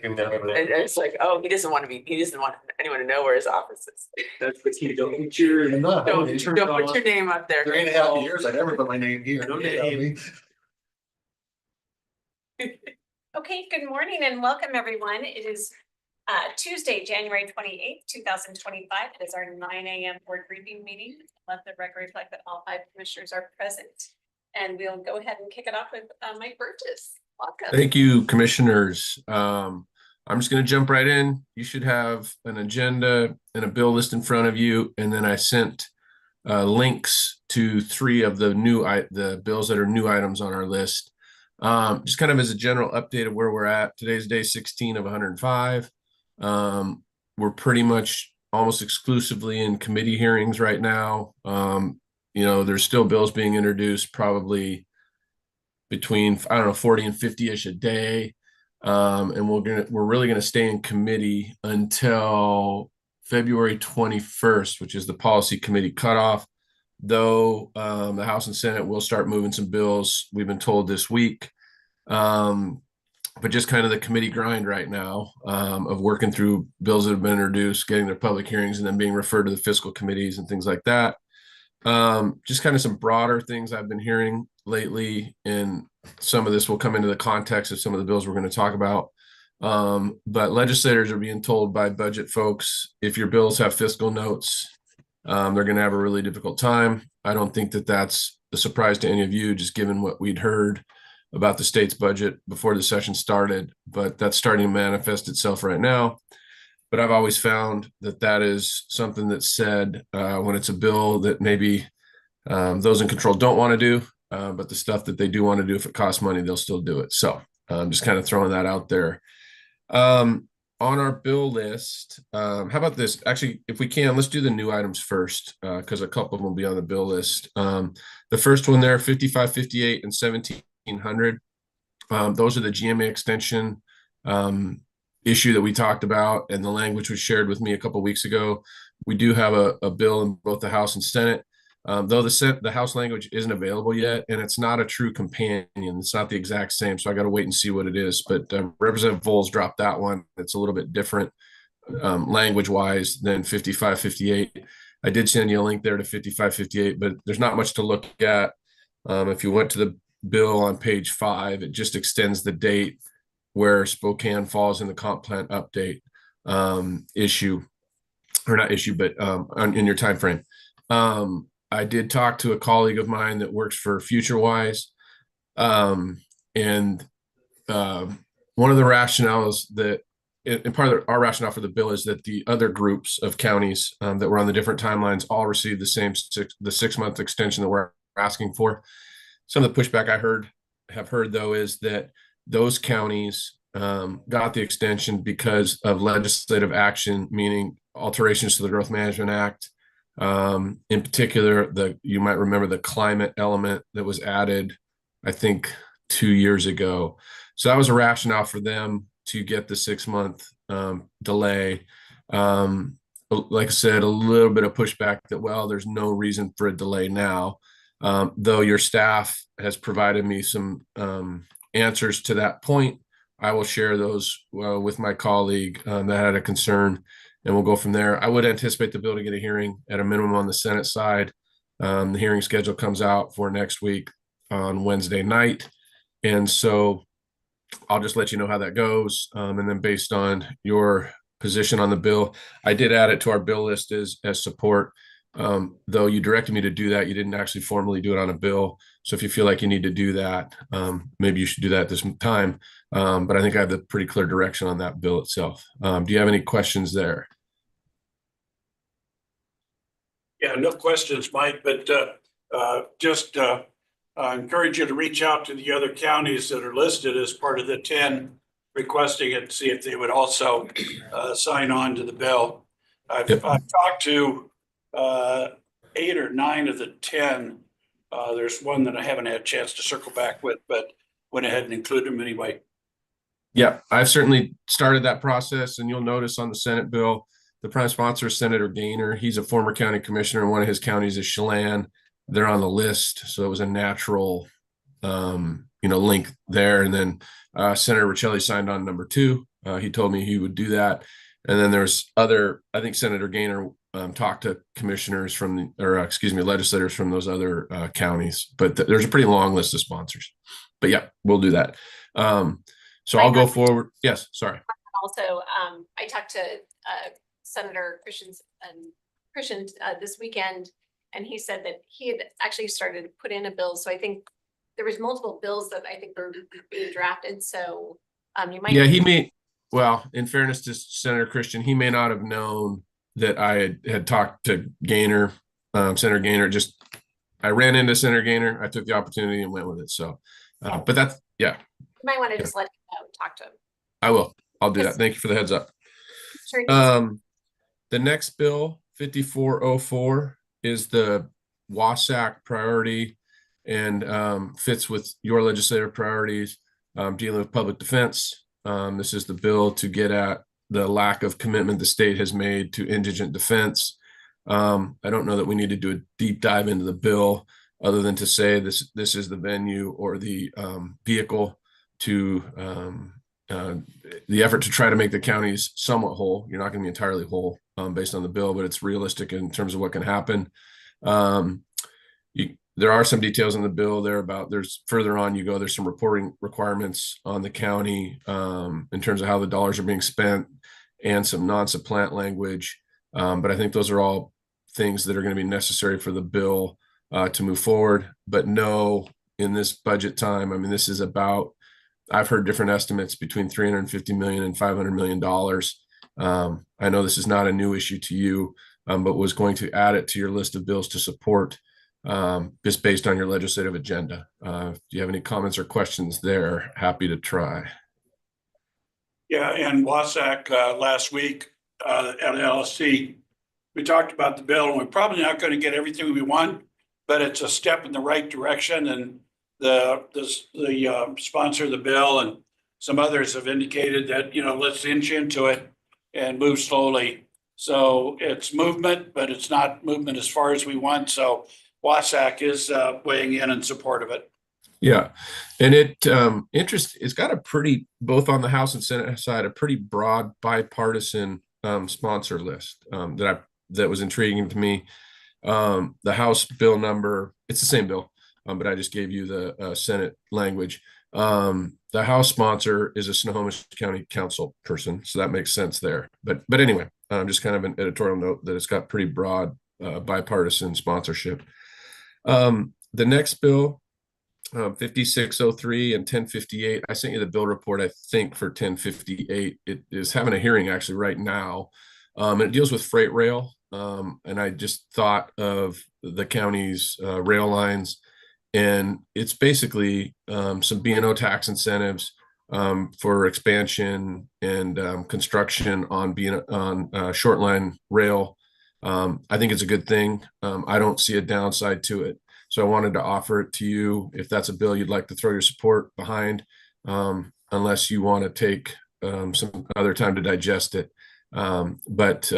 And it's like, oh, he doesn't want anyone to know where his office is. That's the key. Don't put your Don't put your name up there. 3.5 years, I never put my name here. No name. Okay, good morning and welcome everyone. It is Tuesday, January 28th, 2025. It is our 9 a.m. board briefing meeting. Let the record reflect that all 5 commissioners are present. And we'll go ahead and kick it off with Mike Burgess. Welcome. Thank you, commissioners. I'm just going to jump right in. You should have an agenda and a bill list in front of you. And then I sent links to 3 of the bills that are new items on our list. Just kind of as a general update of where we're at. Today's day 16 of 105. We're pretty much almost exclusively in committee hearings right now. There's still bills being introduced, probably between, 40 and 50-ish a day. And we're really gonna stay in committee until February 21st, which is the policy committee cutoff. Though the House and Senate will start moving some bills, we've been told this week. But just kind of the committee grind right now of working through bills that have been introduced, getting their public hearings, and then being referred to the fiscal committees and things like that. Just kind of some broader things I've been hearing lately, and some of this will come into the context of some of the bills we're going to talk about. But legislators are being told by budget folks, if your bills have fiscal notes, they're going to have a really difficult time. I don't think that that's a surprise to any of you, just given what we'd heard about the state's budget before the session started, but that's starting to manifest itself right now. But I've always found that that is something that's said when it's a bill that maybe those in control don't want to do, but the stuff that they do want to do, if it costs money, they'll still do it. So I'm just kind of throwing that out there. On our bill list, how about this? Actually, if we can, let's do the new items first, because a couple of them will be on the bill list. The first one there, 5558 and 1700. Those are the GMA extension issue that we talked about, and the language was shared with me a couple of weeks ago. We do have a bill in both the House and Senate, though the House language isn't available yet, and it's not a true companion. It's not the exact same, so I got to wait and see what it is. But Representative Voles dropped that one. It's a little bit different language-wise than 5558. I did send you a link there to 5558, but there's not much to look at. If you went to the bill on page 5, it just extends the date where Spokane falls in the comp plan update issue, or not issue, but in your time frame. I did talk to a colleague of mine that works for FutureWise, and one of the rationales that, and part of our rationale for the bill, is that the other groups of counties that were on the different timelines all received the same 6-month extension that we're asking for. Some of the pushback I have heard though is that those counties got the extension because of legislative action, meaning alterations to the Growth Management Act. In particular, you might remember the climate element that was added, I think, 2 years ago. So that was a rationale for them to get the 6-month delay. Like I said, a little bit of pushback that, well, there's no reason for a delay now. Though your staff has provided me some answers to that point, I will share those with my colleague that had a concern, and we'll go from there. I would anticipate the bill to get a hearing at a minimum on the Senate side. The hearing schedule comes out for next week on Wednesday night, and so I'll just let you know how that goes. And then based on your position on the bill, I did add it to our bill list as support. Though you directed me to do that, you didn't actually formally do it on a bill. So if you feel like you need to do that, maybe you should do that at this time. But I think I have the pretty clear direction on that bill itself. Do you have any questions there? Yeah, no questions, Mike, but just encourage you to reach out to the other counties that are listed as part of the 10 requesting it, see if they would also sign on to the bill. I've talked to 8 or 9 of the 10. There's one that I haven't had a chance to circle back with, but went ahead and included them anyway. Yeah, I've certainly started that process, and you'll notice on the Senate bill, the prime sponsor is Senator Gaynor. He's a former county commissioner, and one of his counties is Chelan. They're on the list, so it was a natural, link there. And then Senator Riccelli signed on number 2, He told me he would do that. And then there's other, I think Senator Gaynor talked to commissioners from, legislators from those other counties. But there's a pretty long list of sponsors. But yeah, we'll do that. So I'll go forward. Yes, sorry. Also, I talked to Senator Christian this weekend, and he said that he had actually started to put in a bill. So I think there was multiple bills that I think were being drafted. So you might. Yeah, he may. Well, in fairness to Senator Christian, he may not have known that I had talked to Gaynor, Senator Gaynor. Just I ran into Senator Gaynor. I took the opportunity and went with it. So, but that's yeah. You might want to just let him know, talk to him. I will. I'll do Yes. that. Thank you for the heads up. Sure. The next bill, 5404, is the Wasac priority and fits with your legislative priorities dealing with public defense. This is the bill to get at the lack of commitment the state has made to indigent defense. I don't know that we need to do a deep dive into the bill other than to say this is the venue or the vehicle to the effort to try to make the counties somewhat whole. You're not going to be entirely whole based on the bill, but it's realistic in terms of what can happen. There are some details in the bill there about there's further on you go. There's some reporting requirements on the county in terms of how the dollars are being spent and some non-supplant language. But I think those are all things that are going to be necessary for the bill to move forward. But no, in this budget time, I mean, this is about, I've heard different estimates between $350 million and $500 million. I know this is not a new issue to you, but was going to add it to your list of bills to support just based on your legislative agenda. If you have any comments or questions there, happy to try. Yeah, and Wasac last week at LSC, we talked about the bill, and we're probably not going to get everything we want, but it's a step in the right direction. And the sponsor of the bill and some others have indicated that, let's inch into it and move slowly. So it's movement, but it's not movement as far as we want. So Wasac is weighing in support of it. Yeah, and it's got a pretty, both on the House and Senate side, a pretty broad bipartisan sponsor list that was intriguing to me. The House bill number, it's the same bill, but I just gave you the Senate language. The House sponsor is a Snohomish County Council person, so that makes sense there. But anyway, just kind of an editorial note that it's got pretty broad bipartisan sponsorship. The next bill, 5603 and 1058. I sent you the bill report, I think, for 1058. It is having a hearing actually right now. And it deals with freight rail. And I just thought of the county's rail lines. And it's basically some B&O tax incentives for expansion and construction on short line rail. I think it's a good thing. I don't see a downside to it. So I wanted to offer it to you if that's a bill you'd like to throw your support behind, unless you want to take some other time to digest it. But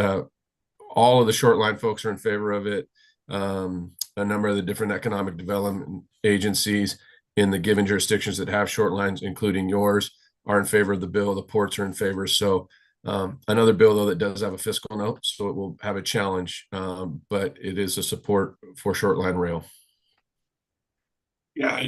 all of the short line folks are in favor of it. A number of the different economic development agencies in the given jurisdictions that have short lines, including yours, are in favor of the bill. The ports are in favor. So another bill, though, that does have a fiscal note, so it will have a challenge, but it is a support for short line rail. Yeah,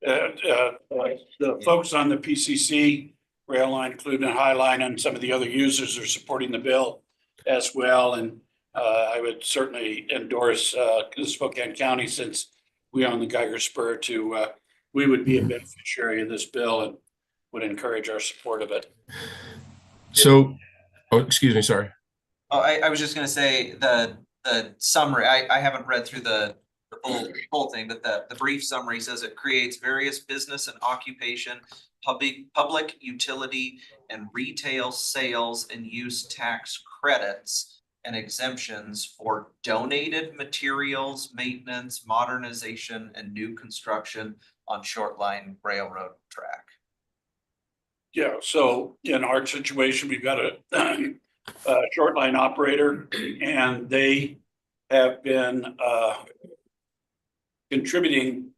the folks on the PCC rail line, including High Line, and some of the other users are supporting the bill as well. And I would certainly endorse Spokane County, since we own the Geiger Spur, we would be a beneficiary of this bill and would encourage our support of it. So, excuse me, sorry. Oh, I was just going to say the summary. I haven't read through the whole thing, but the brief summary says it creates various business and occupation, public utility, and retail sales and use tax credits and exemptions for donated materials, maintenance, modernization, and new construction on short line railroad track. Yeah, so in our situation, we've got a short line operator, and they have been contributing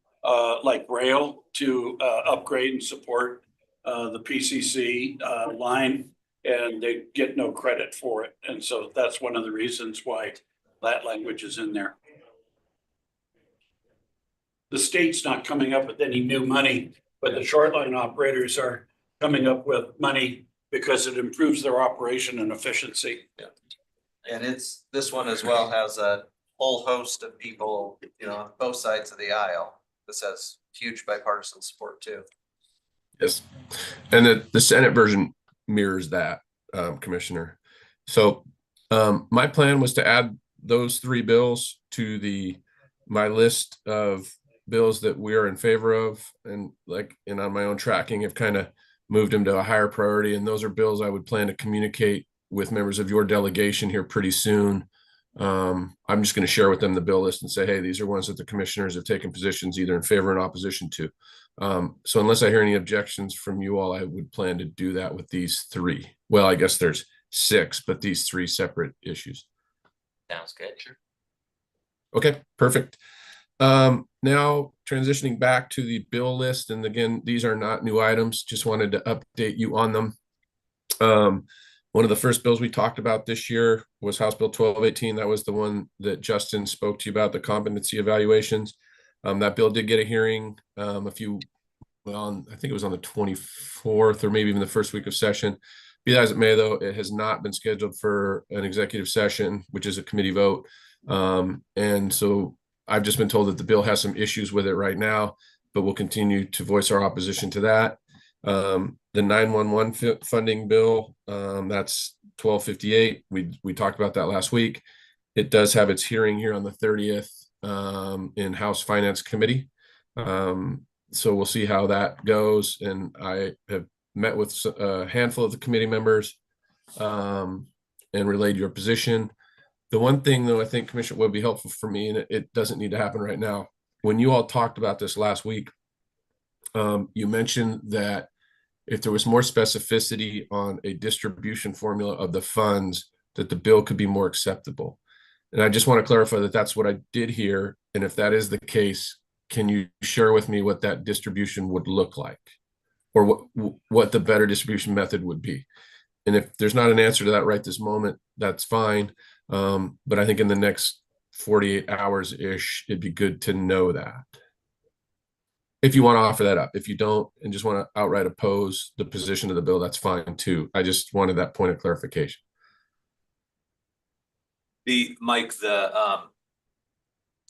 like rail to upgrade and support the PCC line, and they get no credit for it. And so that's one of the reasons why that language is in there. The state's not coming up with any new money, but the short line operators are coming up with money because it improves their operation and efficiency. And this one as well has a whole host of people, you know, on both sides of the aisle. This has huge bipartisan support too. Yes. And the Senate version mirrors that, Commissioner. So my plan was to add those three bills to my list of bills that we are in favor of, and on my own tracking have kind of moved them to a higher priority. And those are bills I would plan to communicate with members of your delegation here pretty soon. I'm just going to share with them the bill list and say, hey, these are ones that the commissioners have taken positions either in favor and opposition to. So unless I hear any objections from you all, I would plan to do that with these three. Well, I guess there's 6, but these 3 separate issues. Sounds good. Sure. Okay, perfect. Now transitioning back to the bill list. And again, these are not new items. Just wanted to update you on them. One of the first bills we talked about this year was House Bill 1218. That was the one that Justin spoke to you about, the competency evaluations. That bill did get a hearing I think it was on the 24th or maybe even the first week of session. Be that as it may, though, it has not been scheduled for an executive session, which is a committee vote. And so I've just been told that the bill has some issues with it right now, but we'll continue to voice our opposition to that. The 911 funding bill, that's 1258. We talked about that last week. It does have its hearing here on the 30th in House Finance Committee. So we'll see how that goes. And I have met with a handful of the committee members and relayed your position. The one thing, though, I think, Commissioner, would be helpful for me, and it doesn't need to happen right now. When you all talked about this last week, you mentioned that if there was more specificity on a distribution formula of the funds, that the bill could be more acceptable. And I just want to clarify that that's what I did here. And if that is the case, can you share with me what that distribution would look like, or what the better distribution method would be? And if there's not an answer to that right this moment, that's fine. But I think in the next 48 hours-ish, it'd be good to know that. If you want to offer that up. If you don't and just want to outright oppose the position of the bill, that's fine too. I just wanted that point of clarification. Mike, the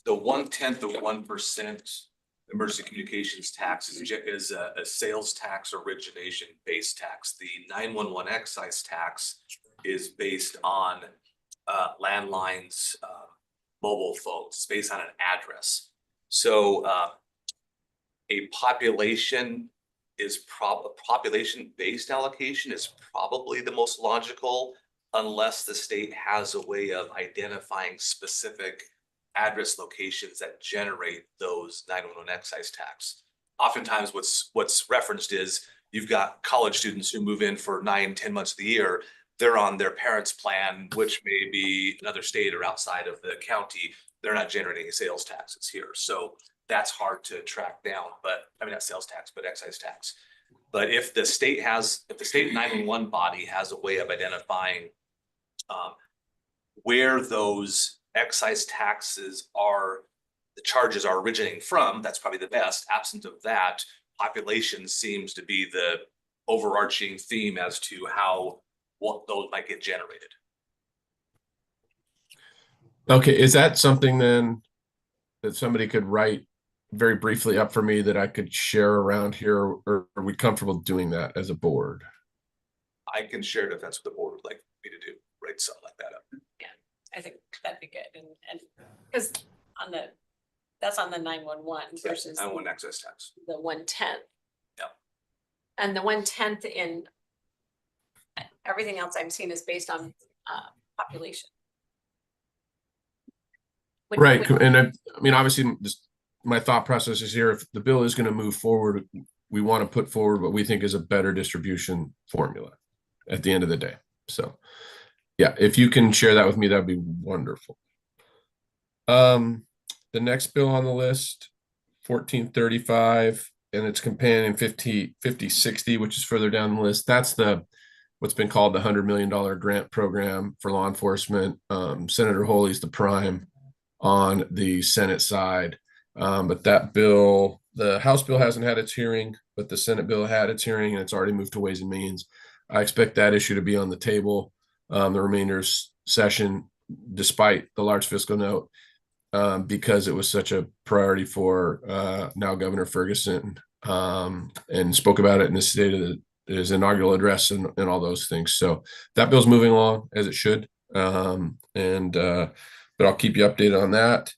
1/10 of 1% emergency communications tax is a sales tax origination based tax. The 911 excise tax is based on landlines, mobile phones. It's based on an address. So a population-based allocation is probably the most logical, unless the state has a way of identifying specific address locations that generate those 911 excise tax. Oftentimes what's referenced is you've got college students who move in for 9-10 months of the year. They're on their parents' plan, which may be another state or outside of the county. They're not generating sales taxes here. So that's hard to track down, but I mean, not sales tax, but excise tax. But if the state 911 body has a way of identifying where those excise taxes the charges are originating from, that's probably the best. Absent of that, population seems to be the overarching theme as to what those might get generated. Okay, is that something then that somebody could write very briefly up for me that I could share around here, or are we comfortable doing that as a board? I can share it if that's what the board would like me to do, write something like that up. Yeah, I think that'd be good. And because that's on the 911 versus I want excess tax. the 1/10. Yeah. And the 1/10 in everything else I'm seeing is based on population. Right. And I mean, obviously, my thought process is here, if the bill is going to move forward, we want to put forward what we think is a better distribution formula at the end of the day. So yeah, if you can share that with me, that'd be wonderful. The next bill on the list, 1435, and its companion 5060, which is further down the list. That's what's been called the $100 million grant program for law enforcement. Senator Holy's the prime on the Senate side. But that bill, the House bill hasn't had its hearing, but the Senate bill had its hearing and it's already moved to Ways and Means. I expect that issue to be on the table the remainder session, despite the large fiscal note, because it was such a priority for now Governor Ferguson, and spoke about it in his inaugural address and all those things. So that bill's moving along as it should. But I'll keep you updated on that.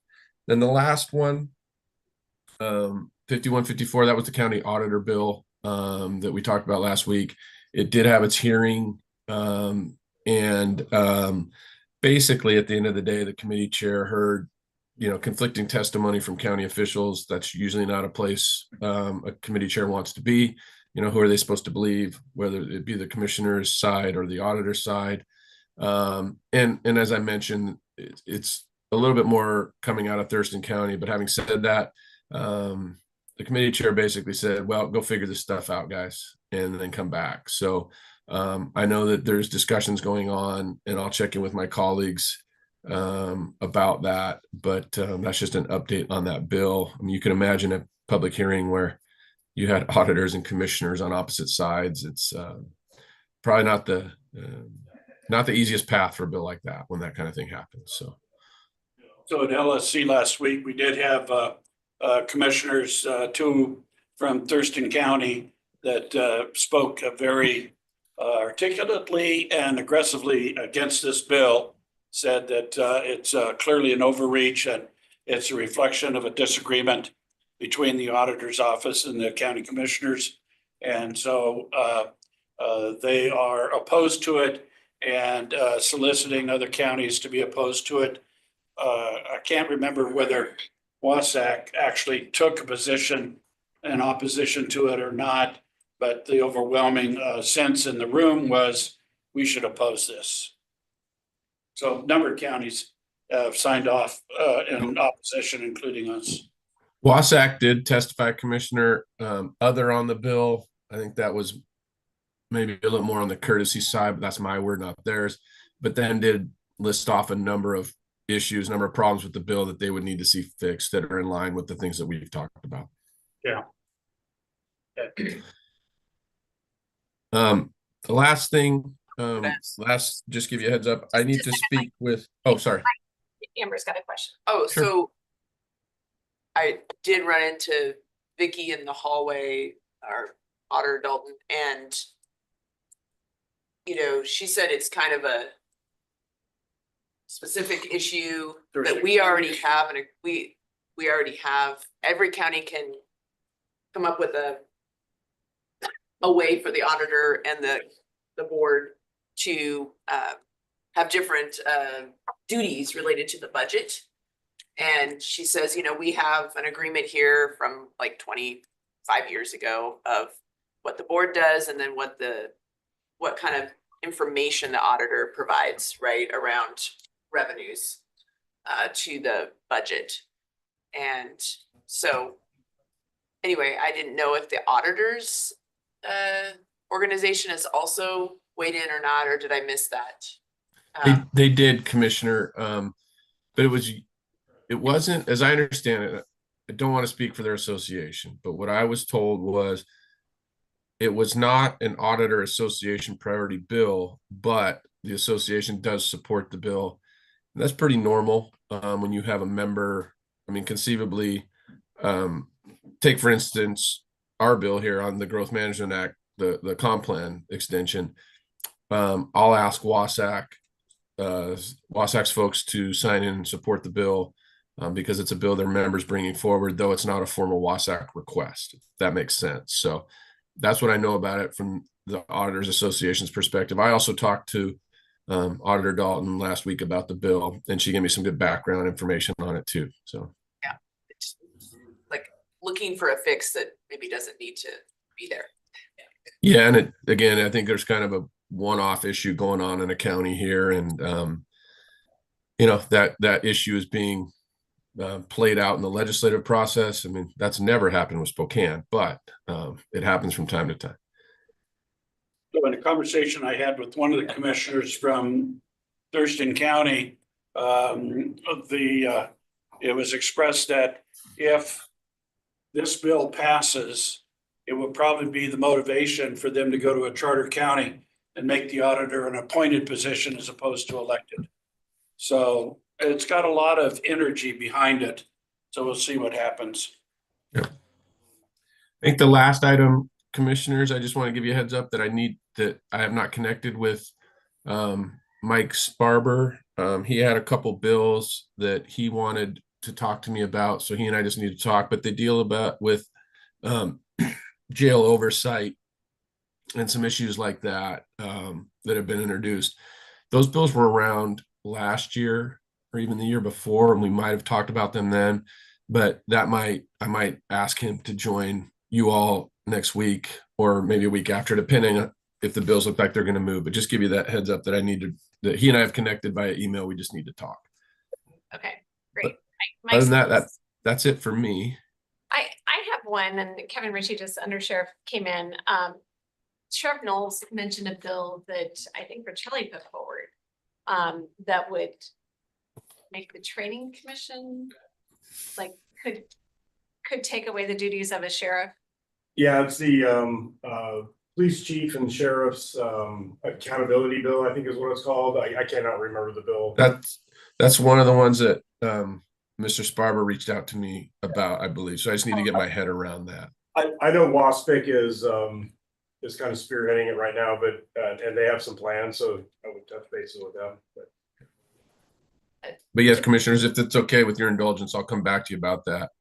Then the last one, 5154, that was the county auditor bill that we talked about last week. It did have its hearing, basically at the end of the day, the committee chair heard, conflicting testimony from county officials. That's usually not a place a committee chair wants to be. Who are they supposed to believe, whether it be the commissioner's side or the auditor's side? And as I mentioned, it's a little bit more coming out of Thurston County. But having said that, the committee chair basically said, well, go figure this stuff out, guys, and then come back. So I know that there's discussions going on, and I'll check in with my colleagues about that. But that's just an update on that bill. I mean, you can imagine a public hearing where you had auditors and commissioners on opposite sides. It's probably not the easiest path for a bill like that when that kind of thing happens. So at LSC last week, we did have commissioners, two from Thurston County that spoke very articulately and aggressively against this bill, said that it's clearly an overreach and it's a reflection of a disagreement between the auditor's office and the county commissioners. And so they are opposed to it and soliciting other counties to be opposed to it. I can't remember whether Wasac actually took a position in opposition to it or not, but the overwhelming sense in the room was we should oppose this. So a number of counties have signed off in opposition, including us. Wasac did testify, Commissioner, other on the bill. I think that was maybe a little more on the courtesy side, but that's my word, not theirs. But then did list off a number of issues, number of problems with the bill that they would need to see fixed that are in line with the things that we've talked about. Yeah. The last thing, just give you a heads up. I need to speak with, oh, sorry. Amber's got a question. Oh, Sure. so I did run into Vicky in the hallway, our Auditor Dalton, and she said it's kind of a specific issue that we already have, and we already have. Every county can come up with a way for the auditor and the board to have different duties related to the budget. And she says, we have an agreement here from like 25 years ago of what the board does, and then what kind of information the auditor provides, right, around revenues to the budget. And so anyway, I didn't know if the auditors organization has also weighed in or not, or did I miss that? They did, Commissioner, but it wasn't, as I understand it, I don't want to speak for their association, but what I was told was it was not an auditor association priority bill, but the association does support the bill. And that's pretty normal when you have a member. I mean, conceivably, take for instance our bill here on the Growth Management Act, the comp plan extension. I'll ask Wasac's folks to sign in and support the bill because it's a bill their members bringing forward, though it's not a formal Wasac request, if that makes sense. So that's what I know about it from the Auditors Association's perspective. I also talked to Auditor Dalton last week about the bill, and she gave me some good background information on it too. So Yeah, it's like looking for a fix that maybe doesn't need to be there. yeah, and again, I think there's kind of a one-off issue going on in a county here, and that issue is being played out in the legislative process. I mean, that's never happened with Spokane, but it happens from time to time. So in a conversation I had with one of the commissioners from Thurston County, it was expressed that if this bill passes, it will probably be the motivation for them to go to a charter county and make the auditor an appointed position as opposed to elected. So it's got a lot of energy behind it. So we'll see what happens. I think the last item, commissioners, I just want to give you a heads up that I have not connected with Mike Sparber. He had a couple bills that he wanted to talk to me about, so he and I just need to talk. But they deal with jail oversight and some issues like that that have been introduced. Those bills were around last year or even the year before, and we might have talked about them then. But I might ask him to join you all next week or maybe a week after, depending on if the bills look like they're going to move. But just give you that heads up that that he and I have connected via email. We just need to talk. Okay, great. Other than that, that's it for me. I have one, and Kevin Ritchie, just undersheriff, came in. Sheriff Knowles mentioned a bill that I think Richelli put forward that would make the training commission could take away the duties of a sheriff. Yeah, it's the police chief and sheriff's accountability bill, I think is what it's called. I cannot remember the bill. That's one of the ones that Mr. Sparber reached out to me about, I believe. So I just need to get my head around that. I know WASPIC is kind of spearheading it right now, but and they have some plans, so I would touch base with them. But yes, commissioners, if it's okay with your indulgence, I'll come back to you about that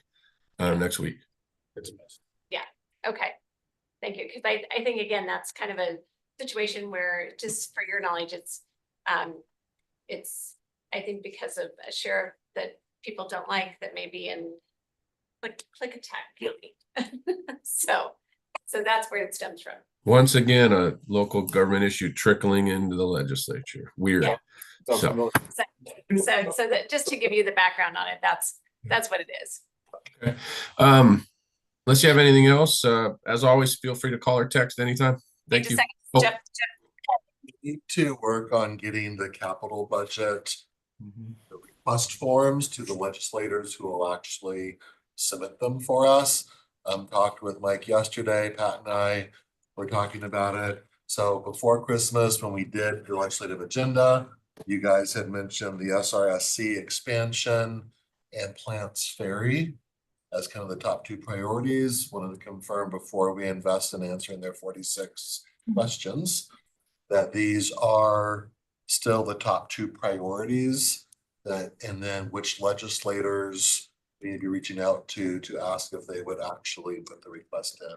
next week. It's a mess. Yeah, okay. Thank you. Because I think, again, that's kind of a situation where, just for your knowledge, it's I think because of a sheriff that people don't like that may be in click attack guilty. So that's where it stems from. Once again, a local government issue trickling into the legislature. Weird. Yeah. So that, just to give you the background on it, that's what it is. okay. Unless you have anything else, as always, feel free to call or text anytime. Thank you. Oh. Jeff. We need to work on getting the capital budget, the request forms to the legislators who will actually submit them for us. Talked with Mike yesterday, Pat and I were talking about it. So before Christmas, when we did the legislative agenda, you guys had mentioned the SRSC expansion and Plants Ferry as kind of the top two priorities. Wanted to confirm before we invest in answering their 46 questions that these are still the top two priorities, and then which legislators we need to be reaching out to ask if they would actually put the request in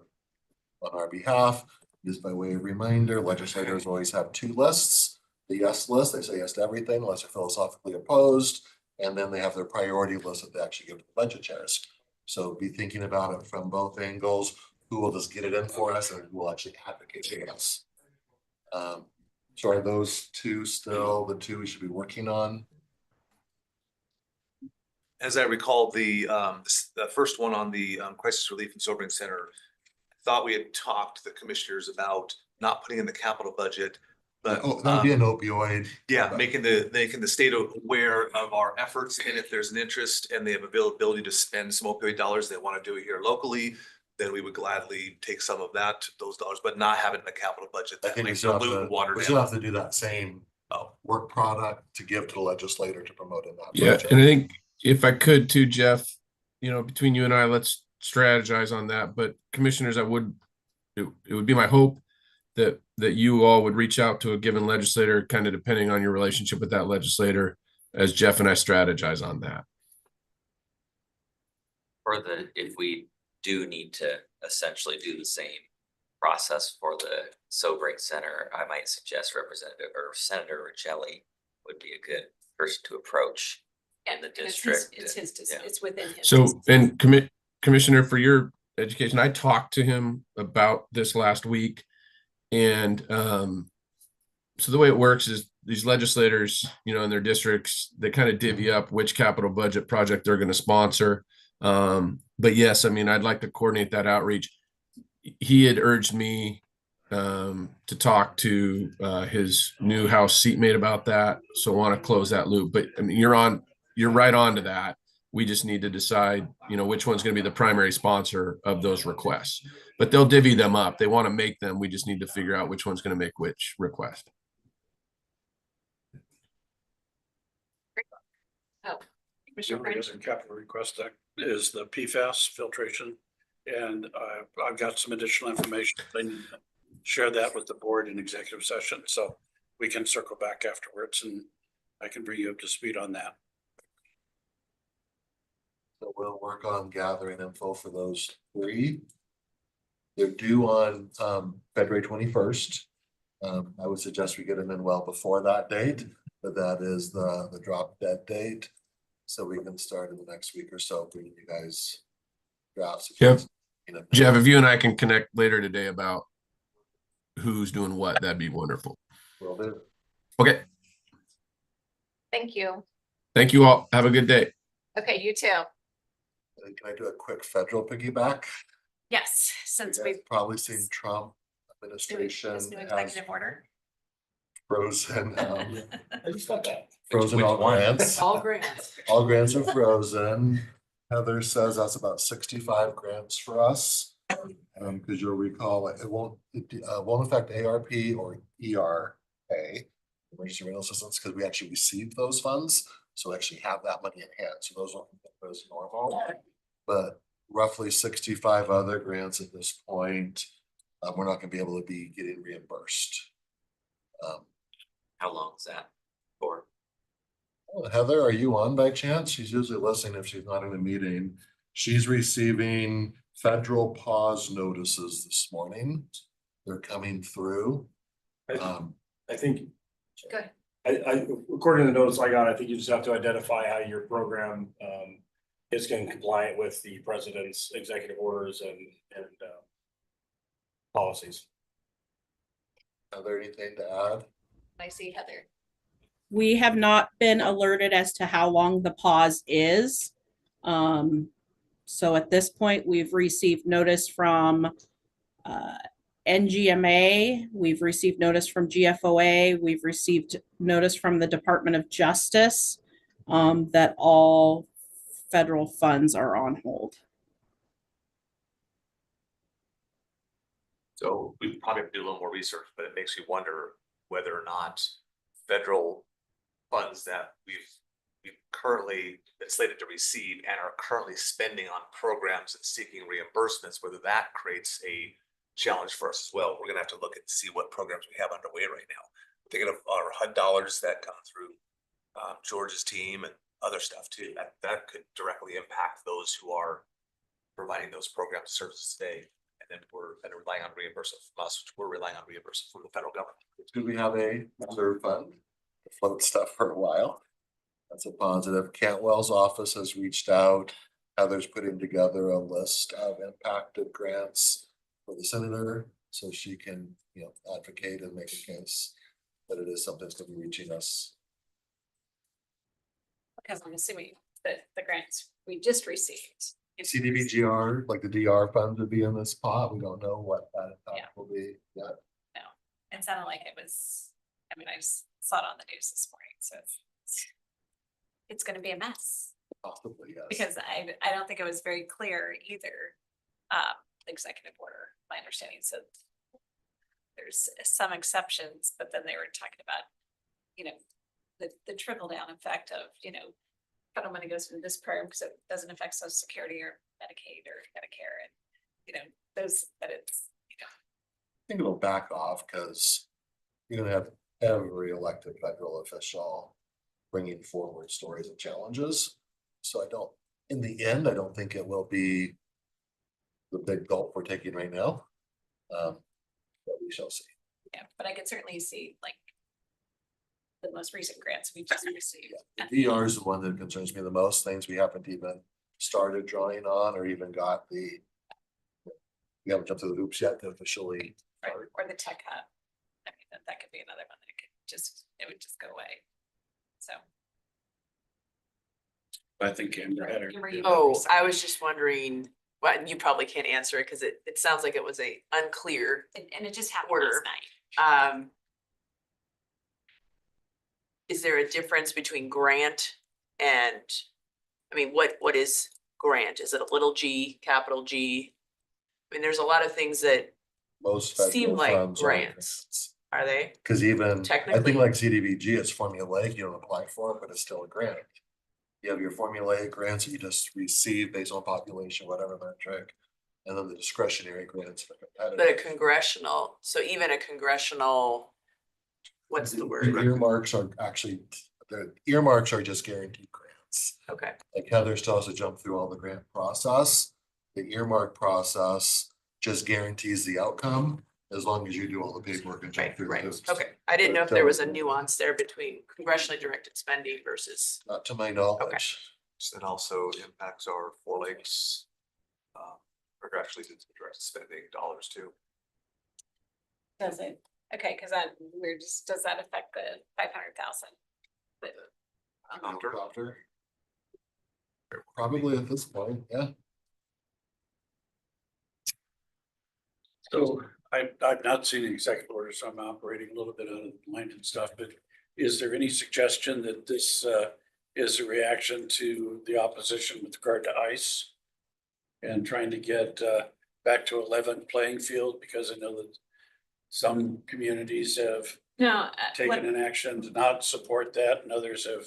on our behalf. Just by way of reminder, legislators always have two lists. The yes list, they say yes to everything unless they're philosophically opposed. And then they have their priority list that they actually give to the budget chairs. So be thinking about it from both angles. Who will just get it in for us and who will actually advocate for us? So are those two still the two we should be working on? As I recall, the first one on the Crisis Relief and Sobering Center, I thought we had talked to the commissioners about not putting in the capital budget, but Oh, that would be an opioid. yeah, making the state aware of our efforts, and if there's an interest and they have availability to spend some opioid dollars, they want to do it here locally, then we would gladly take some of those dollars, but not have it in the capital budget. I That think we might still dilute water have down. to do that same work product to give to the legislator to promote in that. Yeah, budget. and I think if I could too, Jeff, between you and I, let's strategize on that. But commissioners, it would be my hope that you all would reach out to a given legislator, kind of depending on your relationship with that legislator, as Jeff and I strategize on that. If we do need to essentially do the same process for the Sobering Center, I might suggest Representative or Senator Richelli would be a good person to approach in the district. It's within his. So, and Commissioner, for your education, I talked to him about this last week. And so the way it works is these legislators, you know, in their districts, they kind of divvy up which capital budget project they're going to sponsor. But yes, I mean, I'd like to coordinate that outreach. He had urged me to talk to his new House seatmate about that. So I want to close that loop. But I mean, you're right on to that. We just need to decide, you know, which one's going to be the primary sponsor of those requests. But they'll divvy them up. They want to make them. We just need to figure out which one's going to make which request. Oh, The Commissioner only French? other capital request that is the PFAS filtration. And I've got some additional information. I need to share that with the board in executive session, so we can circle back afterwards and I can bring you up to speed on that. So we'll work on gathering info for those three. They're due on February 21st. I would suggest we get them in well before that date, but that is the drop dead date. So we can start in the next week or so bringing you guys drafts. Yep. Jeff, if you and I can connect later today about who's doing what, that'd be wonderful. Will do. Okay. Thank you. Thank you all. Have a good day. Okay, you too. And can I do a quick federal piggyback? Yes, since You guys we've probably seen Trump administration this new has executive order. frozen, I just got that. frozen Which all one? grants. All grants. All grants are frozen. Heather says that's about 65 grants for us. Because you'll recall, it won't affect ARP or ERA, emergency rental assistance, because we actually received those funds. So we actually have that money in hand. So those won't be as normal. But roughly 65 other grants at this point, we're not gonna be able to be getting reimbursed. How long is that for? Heather, are you on by chance? She's usually listening if she's not in a meeting. She's receiving federal pause notices this morning. They're coming through. I think. Go ahead. I, according to the notes I got, I think you just have to identify how your program, is getting compliant with the president's executive orders and policies. Are there anything to add? I see Heather. We have not been alerted as to how long the pause is. So at this point, we've received notice from NGMA, we've received notice from GFOA, we've received notice from the Department of Justice that all federal funds are on hold. So we probably have to do a little more research, but it makes you wonder whether or not federal funds that we've currently been slated to receive and are currently spending on programs and seeking reimbursements, whether that creates a challenge for us as well. We're gonna have to look and see what programs we have underway right now. I'm thinking of our HUD dollars that come through George's team and other stuff too. That could directly impact those who are providing those programs and services today. And then we're relying on reimbursement from us, which we're relying on reimbursement from the federal government. Do we have a reserve fund to float stuff for a while? That's a positive. Cantwell's office has reached out. Heather's putting together a list of impacted grants for the senator, so she can, you know, advocate and make a case that it is something that's gonna be reaching us. Because I'm assuming that the grants we just received. CDBGR, like the DR funds would be in this pot. We don't know what that Yeah. impact will be yet. No, it sounded like it was, I mean, I just saw it on the news this morning, so it's gonna be a mess. Possibly, yes. Because I don't think it was very clear either, the executive order, my understanding, so there's some exceptions, but then they were talking about, you know, the trickle down effect of, you know, federal money goes into this program because it doesn't affect Social Security or Medicaid or Medicare and, you know, those, that it's, you know. I think it'll back off because you're gonna have every elected federal official bringing forward stories and challenges. So in the end, I don't think it will be the big gulp we're taking right now. But we shall see. Yeah, but I could certainly see like the most recent grants we just received. The DR is the one that concerns me the most, things we haven't even started drawing on or even got we haven't jumped through the hoops yet to officially. Right, or the tech hub. I mean, that could be another one that could it would just go away. So. I think Amber had her. Amber, you- Oh, I was just wondering, well, you probably can't answer it because it sounds like it was a unclear. And it just happened Order. last night. Is there a difference between grant and, I mean, what is grant? Is it a little g, capital G? I mean, there's a lot of things that, Most Seem federal like funds are grants. are they? Cause even, I think Technically. like CDBG, it's formulaic, you don't apply for it, but it's still a grant. You have your formulaic grants that you just receive based on population, whatever metric. And then the discretionary grants for But a competitive. congressional, so even a congressional, what's the The word? earmarks are actually, the earmarks are just guaranteed grants. Okay, Like Heather still has to jump through all the grant process. The earmark process just guarantees the outcome as long as you do all the paperwork and jump right, through the right, hoops. okay. I didn't know if there was a nuance there between congressionally directed spending versus, Not to my knowledge. It also impacts our Four Lakes. Or actually direct spending dollars too. Does it? Okay, cause does that affect the 500,000? Helicopter. Probably at this point, yeah. So I've not seen the executive order, so I'm operating a little bit out of line and stuff, but is there any suggestion that this is a reaction to the opposition with regard to ICE? And trying to get back to a level playing field, because I know that some communities have No. taken an action to not support that and others have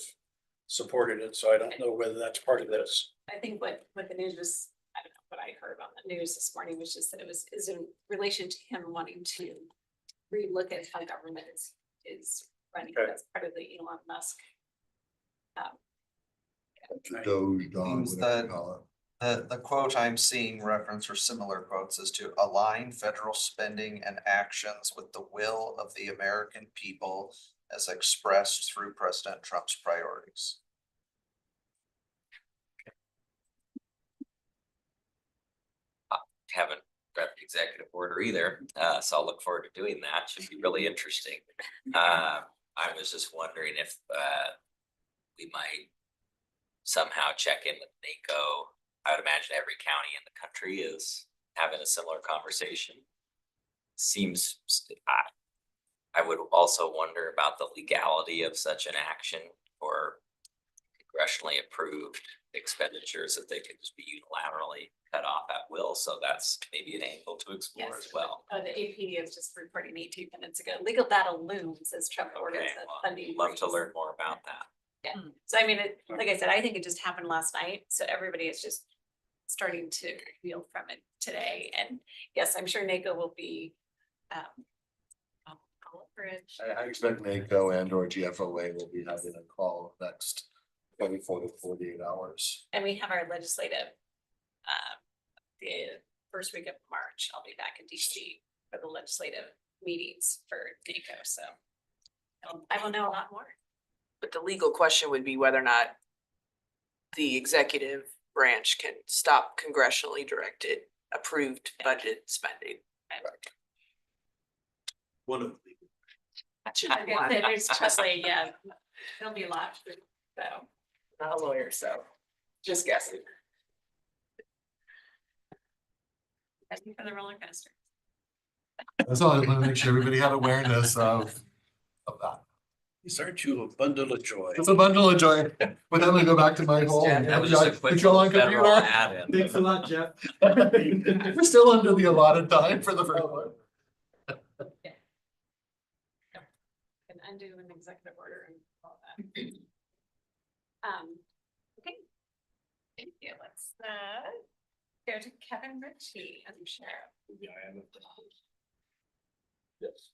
supported it, so I don't know whether that's part of this. I think what the news was, I don't know what I heard on the news this morning was just that is in relation to him wanting to relook at how government is running. Okay. That's part of the Elon Musk. Doge, dog, Means whatever that- you call it. The quote I'm seeing reference or similar quotes is to align federal spending and actions with the will of the American people as expressed through President Trump's priorities. Haven't read the executive order either, so I'll look forward to doing that. Should be really interesting. I was just wondering if we might somehow check in with NACO. I would imagine every county in the country is having a similar conversation. Seems, I would also wonder about the legality of such an action or congressionally approved expenditures that they could just be unilaterally cut off at will. So that's maybe an angle to explore Yes. as well. The AP is just reporting 18 minutes ago. Legal battle looms as Trump orders Okay, that well, funding. love to freeze. learn more about that. Yeah, so I mean, like I said, I think it just happened last night, so everybody is just starting to reel from it today. And yes, I'm sure NACO will be all over it. I expect NACO and or GFOA will be having a call next 24 to 48 hours. And we have our legislative, the first week of March, I'll be back in DC for the legislative meetings for NACO, so I will know a lot more. but the legal question would be whether or not the executive branch can stop congressionally directed approved budget spending. One of the. There's Chesley, yeah, there'll be a lot, so. Not a lawyer, so just guessing. Asking for the roller coaster. That's all, I want to make sure everybody had awareness of that. These aren't you a bundle of joy? It's a bundle of joy, but then we go back to my hole. and That was just a quick control on federal computer. add-in. Thanks a lot, Jeff. We're still under the allotted time for the first one. Can undo an executive order and all that. Okay. Thank you. Let's go to Kevin Ritchie as sheriff. Yes.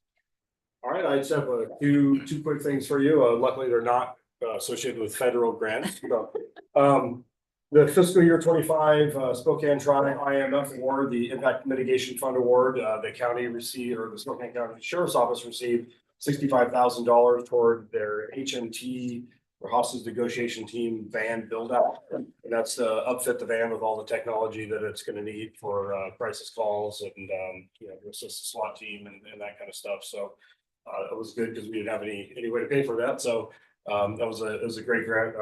All right, I just have two quick things for you. Luckily, they're not associated with federal grants. So, the fiscal year 25 Spokane Tri IMF award, the Impact Mitigation Fund Award, the county received, or the Spokane County Sheriff's Office received $65,000 toward their HMT or hostage negotiation team van build out. And that's to upfit the van with all the technology that it's going to need for crisis calls and, you know, assist the SWAT team and that kind of stuff. So It was good because we didn't have any way to pay for that, so it was a great grant.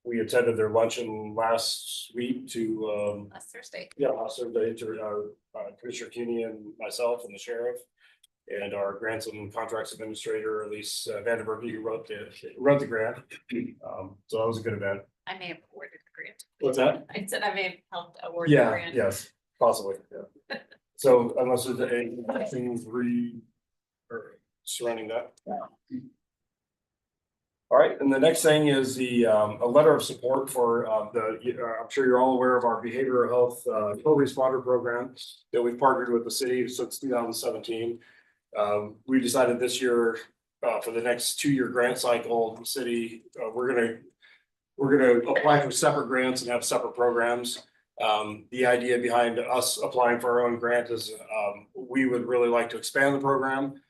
We attended their luncheon last week to Last Thursday. last Thursday to Commissioner Cuny and myself and the sheriff. And our grants and contracts administrator, Elise Vandenberg, who wrote the grant. So that was a good event. I may have awarded the grant. What's that? I said I may have helped award the Yeah, grant. yes, possibly, yeah. So unless there's anything or surrounding that. All right, and the next thing is a letter of support for I'm sure you're all aware of our behavioral health co-responder program that we've partnered with the city since 2017. We decided this year for the next 2-year grant cycle, the city, we're gonna apply for separate grants and have separate programs. The idea behind us applying for our own grant is we would really like to expand the program.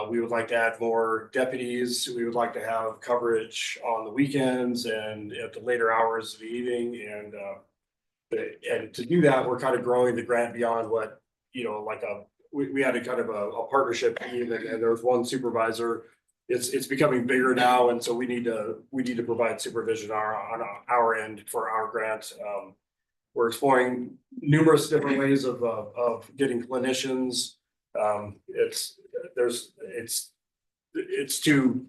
We would like to add more deputies. We would like to have coverage on the weekends and at the later hours of the evening. And to do that, we're kind of growing the grant beyond what, like we had a kind of a partnership team and there was one supervisor. It's becoming bigger now. And so we need to provide supervision on our end for our grant. We're exploring numerous different ways of getting clinicians. It's too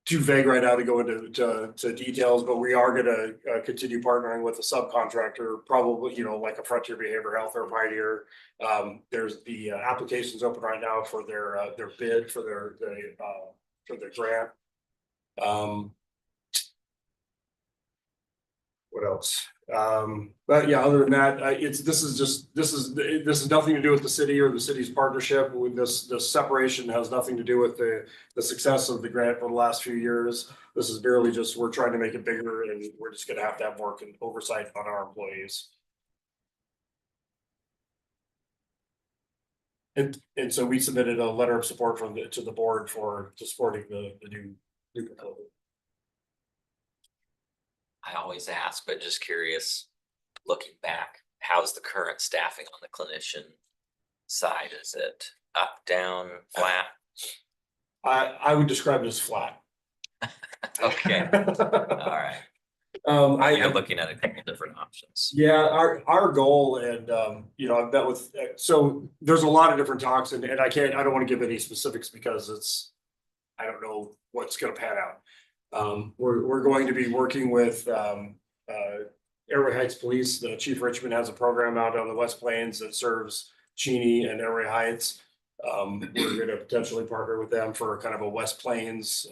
vague right now to go into details, but we are gonna continue partnering with a subcontractor, probably, like a Frontier Behavioral Health or Pioneer. There's the applications open right now for their bid for their grant. What else? But yeah, other than that, this is nothing to do with the city or the city's partnership with this separation has nothing to do with the success of the grant for the last few years. This is barely just, we're trying to make it bigger and we're just gonna have to have more oversight on our employees. And so we submitted a letter of support to the board for supporting the new proposal. I always ask, but just curious, looking back, how's the current staffing on the clinician side? Is it up, down, flat? I would describe it as flat. Okay, all right. You're looking at a couple different options. Yeah, our goal and, I've met with, so there's a lot of different talks and I don't want to give any specifics because I don't know what's going to pan out. We're going to be working with Airway Heights Police. The Chief Richmond has a program out on the West Plains that serves Cheney and Airway Heights. We're going to potentially partner with them for kind of a West Plains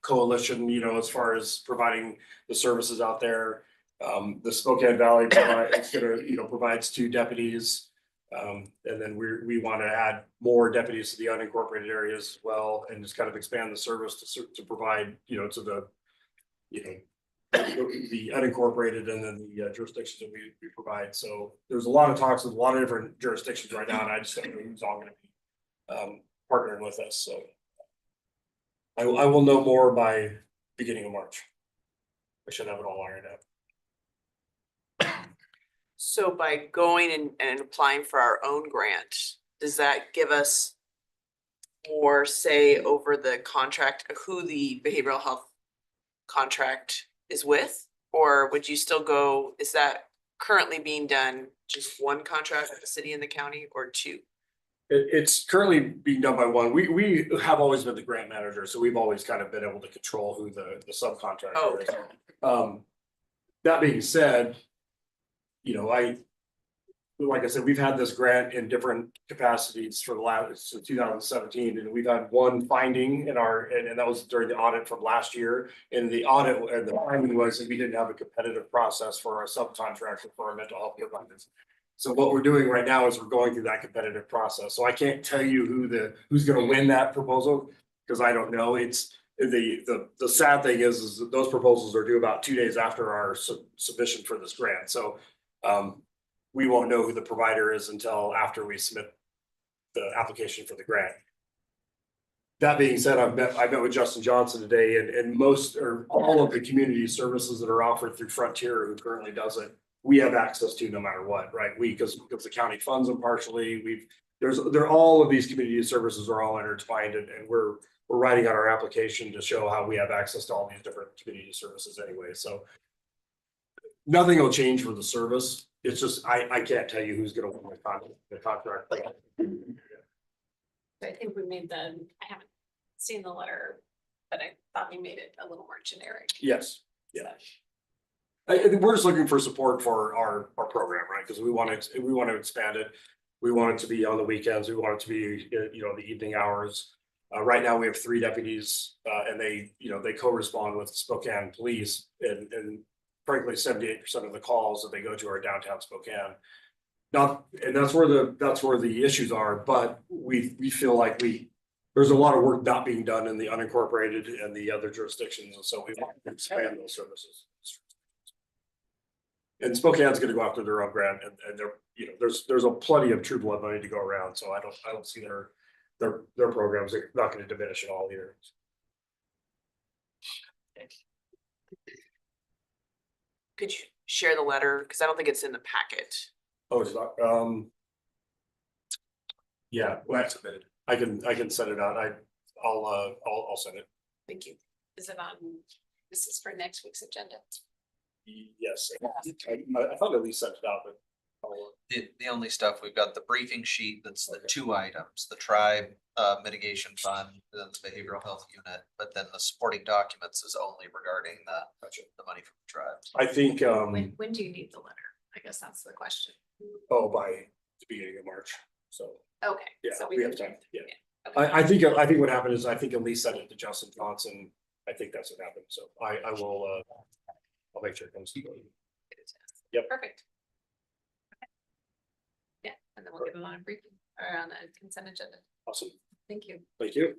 coalition, as far as providing the services out there. The Spokane Valley provides 2 deputies. And then we want to add more deputies to the unincorporated areas as well, and just kind of expand the service to provide, to the unincorporated and then the jurisdictions that we provide. So there's a lot of talks with a lot of different jurisdictions right now, and I just don't know who's all going to be partnering with us. So I will know more by beginning of March. I should have it all ironed out. So by going and applying for our own grant, does that give us more say over the contract, who the behavioral health contract is with? Or would you still go, is that currently being done just one contract with the city and the county or 2? It's currently being done by one. We have always been the grant manager, so we've always kind of been able to control who the subcontractor is. That being said, like I said, we've had this grant in different capacities for the last, since 2017, and we've had one finding in and that was during the audit from last year. And the audit and the finding was that we didn't have a competitive process for our subcontractor for our mental health providers. So what we're doing right now is we're going through that competitive process. So I can't tell you who's going to win that proposal because I don't know. It's the sad thing is that those proposals are due about 2 days after our submission for this grant. So we won't know who the provider is until after we submit the application for the grant. That being said, I met with Justin Johnson today, and most or all of the community services that are offered through Frontier, who currently does it, we have access to no matter what, right? Because the county funds them partially. they're all of these community services are all intertwined and we're writing out our application to show how we have access to all these different community services anyway, so. Nothing will change for the service. It's just, I can't tell you who's gonna win the contract. I think we made I haven't seen the letter, but I thought we made it a little more generic. Yes, yeah. I think we're just looking for support for our program, right? Because we want to expand it. We want it to be on the weekends. We want it to be, the evening hours. Right now, we have 3 deputies, and they co-respond with Spokane Police, and frankly, 78% of the calls that they go to are downtown Spokane. And that's where the issues are, but we feel like there's a lot of work not being done in the unincorporated and the other jurisdictions, and so we want to expand those services. And Spokane's gonna go after their own grant, and there's a plenty of true blood money to go around, so I don't see their programs are not gonna diminish at all either. Could you share the letter? Because I don't think it's in the packet. Oh, it's not, yeah, well, I can send it out. I'll send it. Thank you. Is it on, this is for next week's agenda? Yes, I thought at least sent it out, but. The only stuff, we've got the briefing sheet, that's the 2 items, the tribe mitigation fund, then the behavioral health unit, but then the supporting documents is only regarding the money from the tribes. I think, When do you need the letter? I guess that's the question. by the beginning of March, so, Okay. yeah, So we have time, yeah. Okay. I think what happened is, I think Elise sent it to Justin Johnson. I think that's what happened, so I will, I'll make sure it comes to you. Yep. Perfect. Okay. Yeah, and then we'll get it on a briefing or on a consent agenda. Awesome, Thank you. thank you.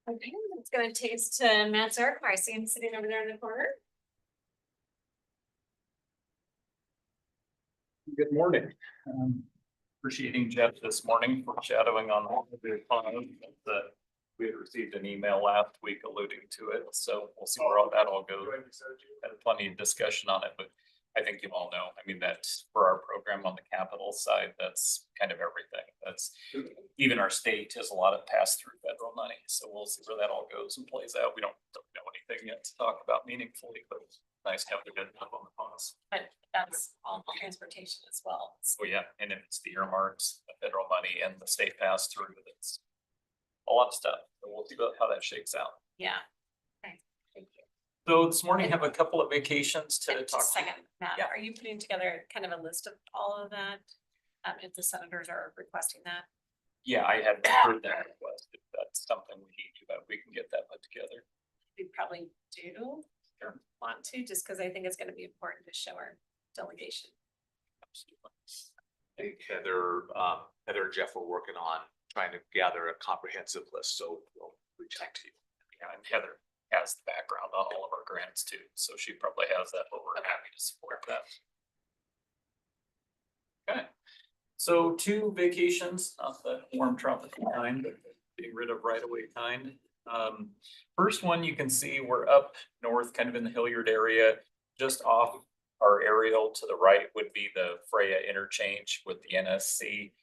Okay, it's gonna take us to Matt Zark. I see him sitting over there in the corner. Good morning. Appreciating Jeff this morning for shadowing on the fund. We had received an email last week alluding to it, so we'll see where all that all goes. Had plenty of discussion on it, but I think you all know, I mean, that's for our program on the capital side, that's kind of everything. That's even our state has a lot of pass through federal money, so we'll see where that all goes and plays out. We don't know anything yet to talk about meaningfully, but it's nice to have the good stuff on the funds. But that's all transportation as well. Oh, yeah, and if it's the earmarks, the federal money and the state pass through, it's a lot of stuff. So we'll see how that shakes out. Yeah. Okay, thank you. So this morning I have a couple of vacations to And talk. just a second, Matt, Yeah. are you putting together kind of a list of all of that? If the senators are requesting that? Yeah, I had heard that request. If that's something we need to, but we can get that put together. We probably do want to, just because I think it's gonna be important to show our delegation. I think Heather and Jeff are working on trying to gather a comprehensive list, so we'll reach out to you. Yeah, and Heather has the background on all of our grants too, so she probably has that, but we're happy to support that. Okay, so 2 vacations, not the warm tropical kind, but getting rid of right away kind. First one, you can see we're up north, kind of in the Hilliard area, just off our aerial to the right would be the Freya interchange with the NSC.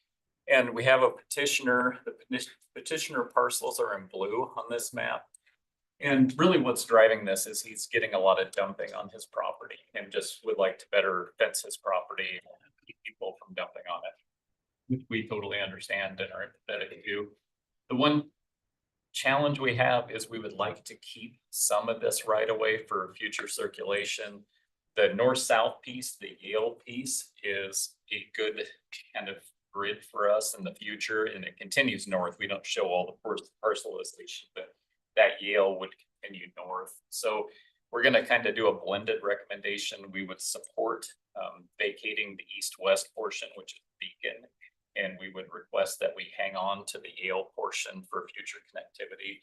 And we have a petitioner, the petitioner parcels are in blue on this map. And really what's driving this is he's getting a lot of dumping on his property and just would like to better fence his property and keep people from dumping on it, which we totally understand and are empathetic to. The one challenge we have is we would like to keep some of this right away for future circulation. The north-south piece, the Yale piece, is a good kind of grid for us in the future, and it continues north. We don't show all the parcelization, but that Yale would continue north. So we're going to kind of do a blended recommendation. We would support vacating the east-west portion, which is Beacon, and we would request that we hang on to the Yale portion for future connectivity.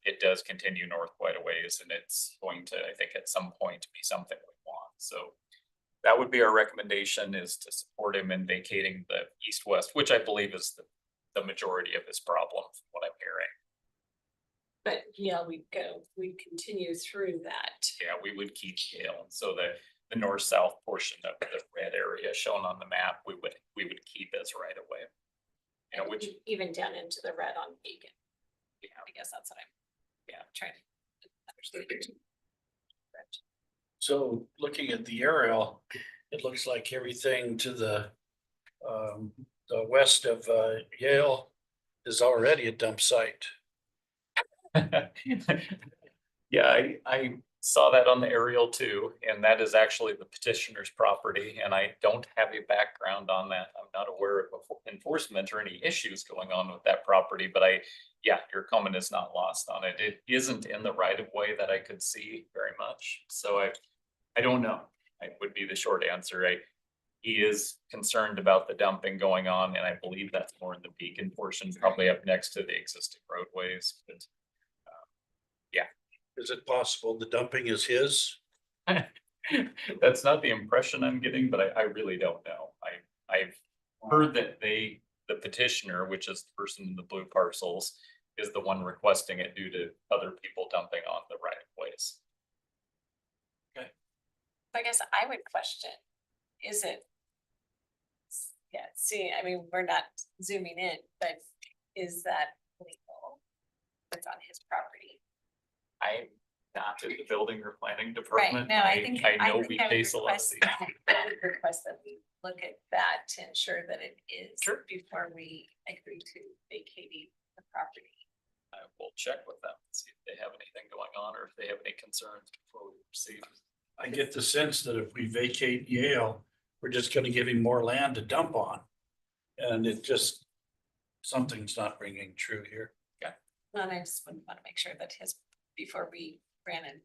It does continue north quite a ways, and it's going to, I think, at some point be something we want. So that would be our recommendation, is to support him in vacating the east-west, which I believe is the majority of his problem, from what I'm hearing. But yeah, we continue through that. Yeah, we would keep Yale. So the north-south portion of the red area shown on the map, we would keep as right of way. You know, which, Even down into the red on Beacon. yeah, I guess that's what I'm, yeah. trying to understand. So looking at the aerial, it looks like everything to the west of Yale is already a dump site. Yeah, I saw that on the aerial too, and that is actually the petitioner's property, and I don't have a background on that. I'm not aware of enforcement or any issues going on with that property, but yeah, your comment is not lost on it. It isn't in the right of way that I could see very much, so I don't know. It would be the short answer. He is concerned about the dumping going on, and I believe that's more in the Beacon portion, probably up next to the existing roadways, but yeah. Is it possible the dumping is his? That's not the impression I'm getting, but I really don't know. I've heard that the petitioner, which is the person in the blue parcels, is the one requesting it due to other people dumping on the right of ways. I guess I would question, is it? Yeah, see, I mean, we're not zooming in, but is that legal? It's on his property. I'm not in the building or planning Right, department. no, I think. I know think we I would face a lot of request- these. I would request that we look at that to ensure that it is. Sure. Before we agree to vacating the property. I will check with them, see if they have anything going on or if they have any concerns before we proceed. I get the sense that if we vacate Yale, we're just gonna give him more land to dump on. And it just, something's not ringing true here. And I just would want to make sure that before we ran in.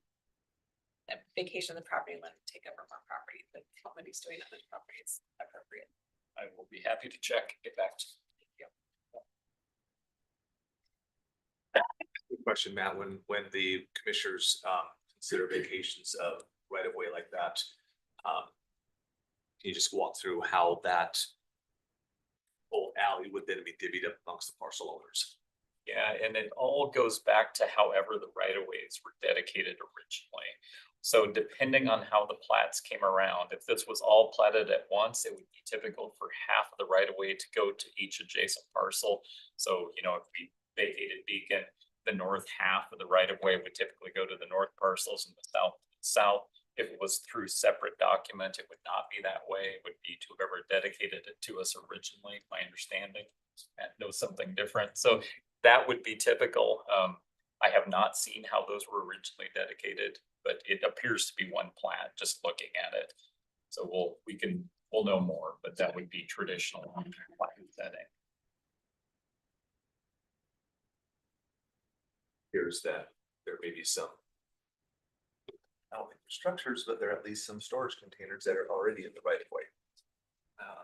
A vacation of the property, let him take over more property, but what he's doing on his property is appropriate. I will be happy to check, get back to you. Good question, Matt. When the commissioners consider vacations of right of way like that, can you just walk through how that whole alley would then be divvied up amongst the parcel owners? Yeah, and it all goes back to however the right of ways were dedicated originally. So depending on how the plats came around, if this was all platted at once, it would be typical for half of the right of way to go to each adjacent parcel. So, you know, if we vacated Beacon, the north half of the right of way would typically go to the north parcels and the south. If it was through separate document, it would not be that way. It would be to whoever dedicated it to us originally, my understanding. Matt knows something different. So that would be typical. I have not seen how those were originally dedicated, but it appears to be one plat, just looking at it. So we'll know more, but that would be traditional plat setting. Here's that there may be some, I don't think they're structures, but there are at least some storage containers that are already in the right of way.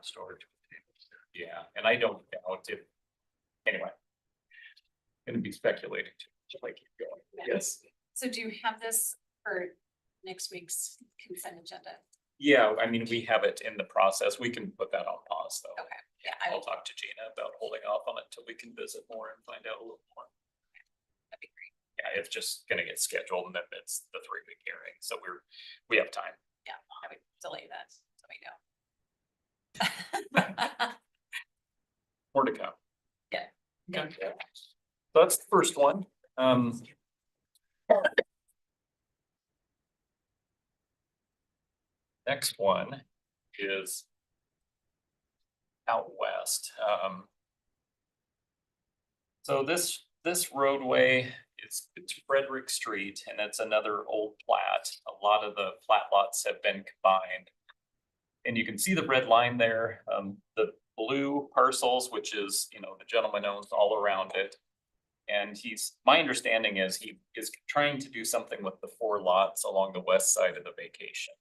Storage containers. Yeah, and I don't doubt it. Anyway. Gonna be speculating too, like keep going. Yes. So do you have this for next week's consent agenda? Yeah, I mean, we have it in the process. We can put that on pause though. Okay, yeah, I'll talk to Gina about holding off on it till we can visit more and find out a little more. that'd be great. Yeah, it's just gonna get scheduled and then it's the 3-week hearing, so we have time. Yeah, I would delay that, so we know. More to come. Yeah. Okay. So that's the first one. Next one is out west. So this roadway it's Frederick Street and it's another old plat. A lot of the plat lots have been combined. And you can see the red line there, the blue parcels, which is, you know, the gentleman owns all around it. And my understanding is he is trying to do something with the 4 lots along the west side of the vacation.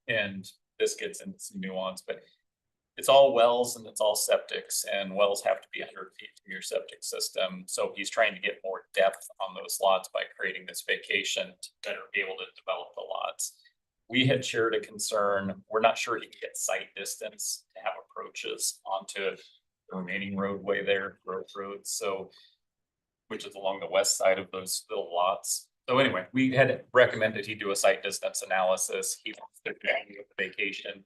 And this gets into some nuance, but it's all wells and it's all septics, and wells have to be 100 feet from your septic system. So he's trying to get more depth on those lots by creating this vacation to better be able to develop the lots. We had shared a concern. We're not sure he can get site distance to have approaches onto the remaining roadway there, Grove Road. So, which is along the west side of those little lots. So anyway, we had recommended he do a site distance analysis. He wants to continue with the vacation.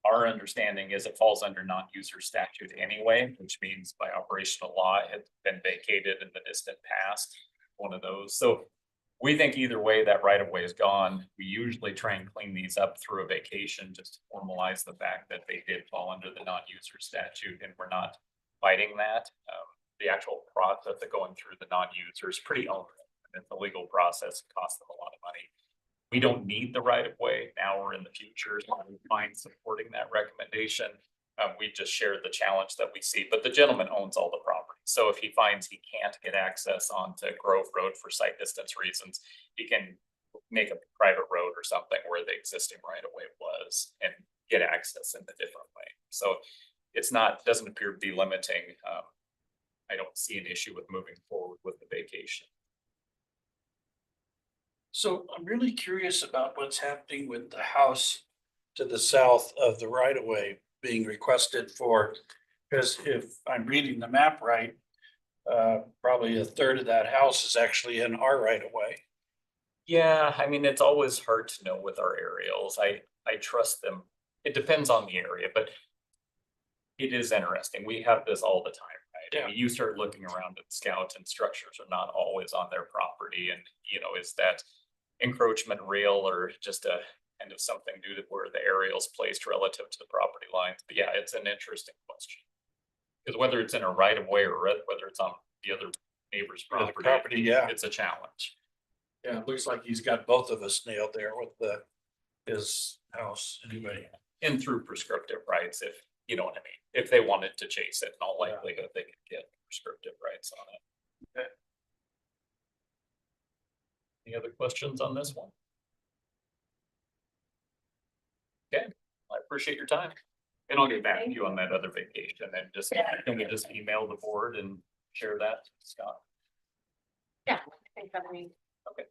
Our understanding is it falls under non-user statute anyway, which means by operational law, it had been vacated in the distant past, one of those. So we think either way, that right of way is gone. We usually try and clean these up through a vacation, just to formalize the fact that they did fall under the non-user statute, and we're not fighting that. The actual process of going through the non-user is pretty onerous. It's a legal process, it costs them a lot of money. We don't need the right of way. Now we're in the future, so we find supporting that recommendation. We just shared the challenge that we see, but the gentleman owns all the property. So if he finds he can't get access onto Grove Road for site distance reasons, he can make a private road or something where the existing right of way was and get access in a different way. So it's not, doesn't appear to be limiting. I don't see an issue with moving forward with the vacation. So I'm really curious about what's happening with the house to the south of the right of way being requested for, because if I'm reading the map right, probably a third of that house is actually in our right of way. Yeah, I mean, it's always hard to know with our aerials. I trust them. It depends on the area, but it is interesting. We have this all the time, right? I mean, you start looking around at Scout and structures are not always on their property. And, you know, is that encroachment real or just a kind of something due to where the aerial's placed relative to the property lines? But yeah, it's an interesting question. Because whether it's in a right of way or whether it's on the other neighbor's property, Yeah. it's a challenge. Yeah, it looks like he's got both of us nailed there with his house anyway. And through prescriptive rights, if you know what I mean, if they wanted to chase it, in all likelihood, they could get prescriptive rights on it. Okay. Any other questions on this one? Okay, I appreciate your time. And I'll get back to you on that other vacation and just, can we just email the board and share that, Scott? Yeah, I think that we. Okay.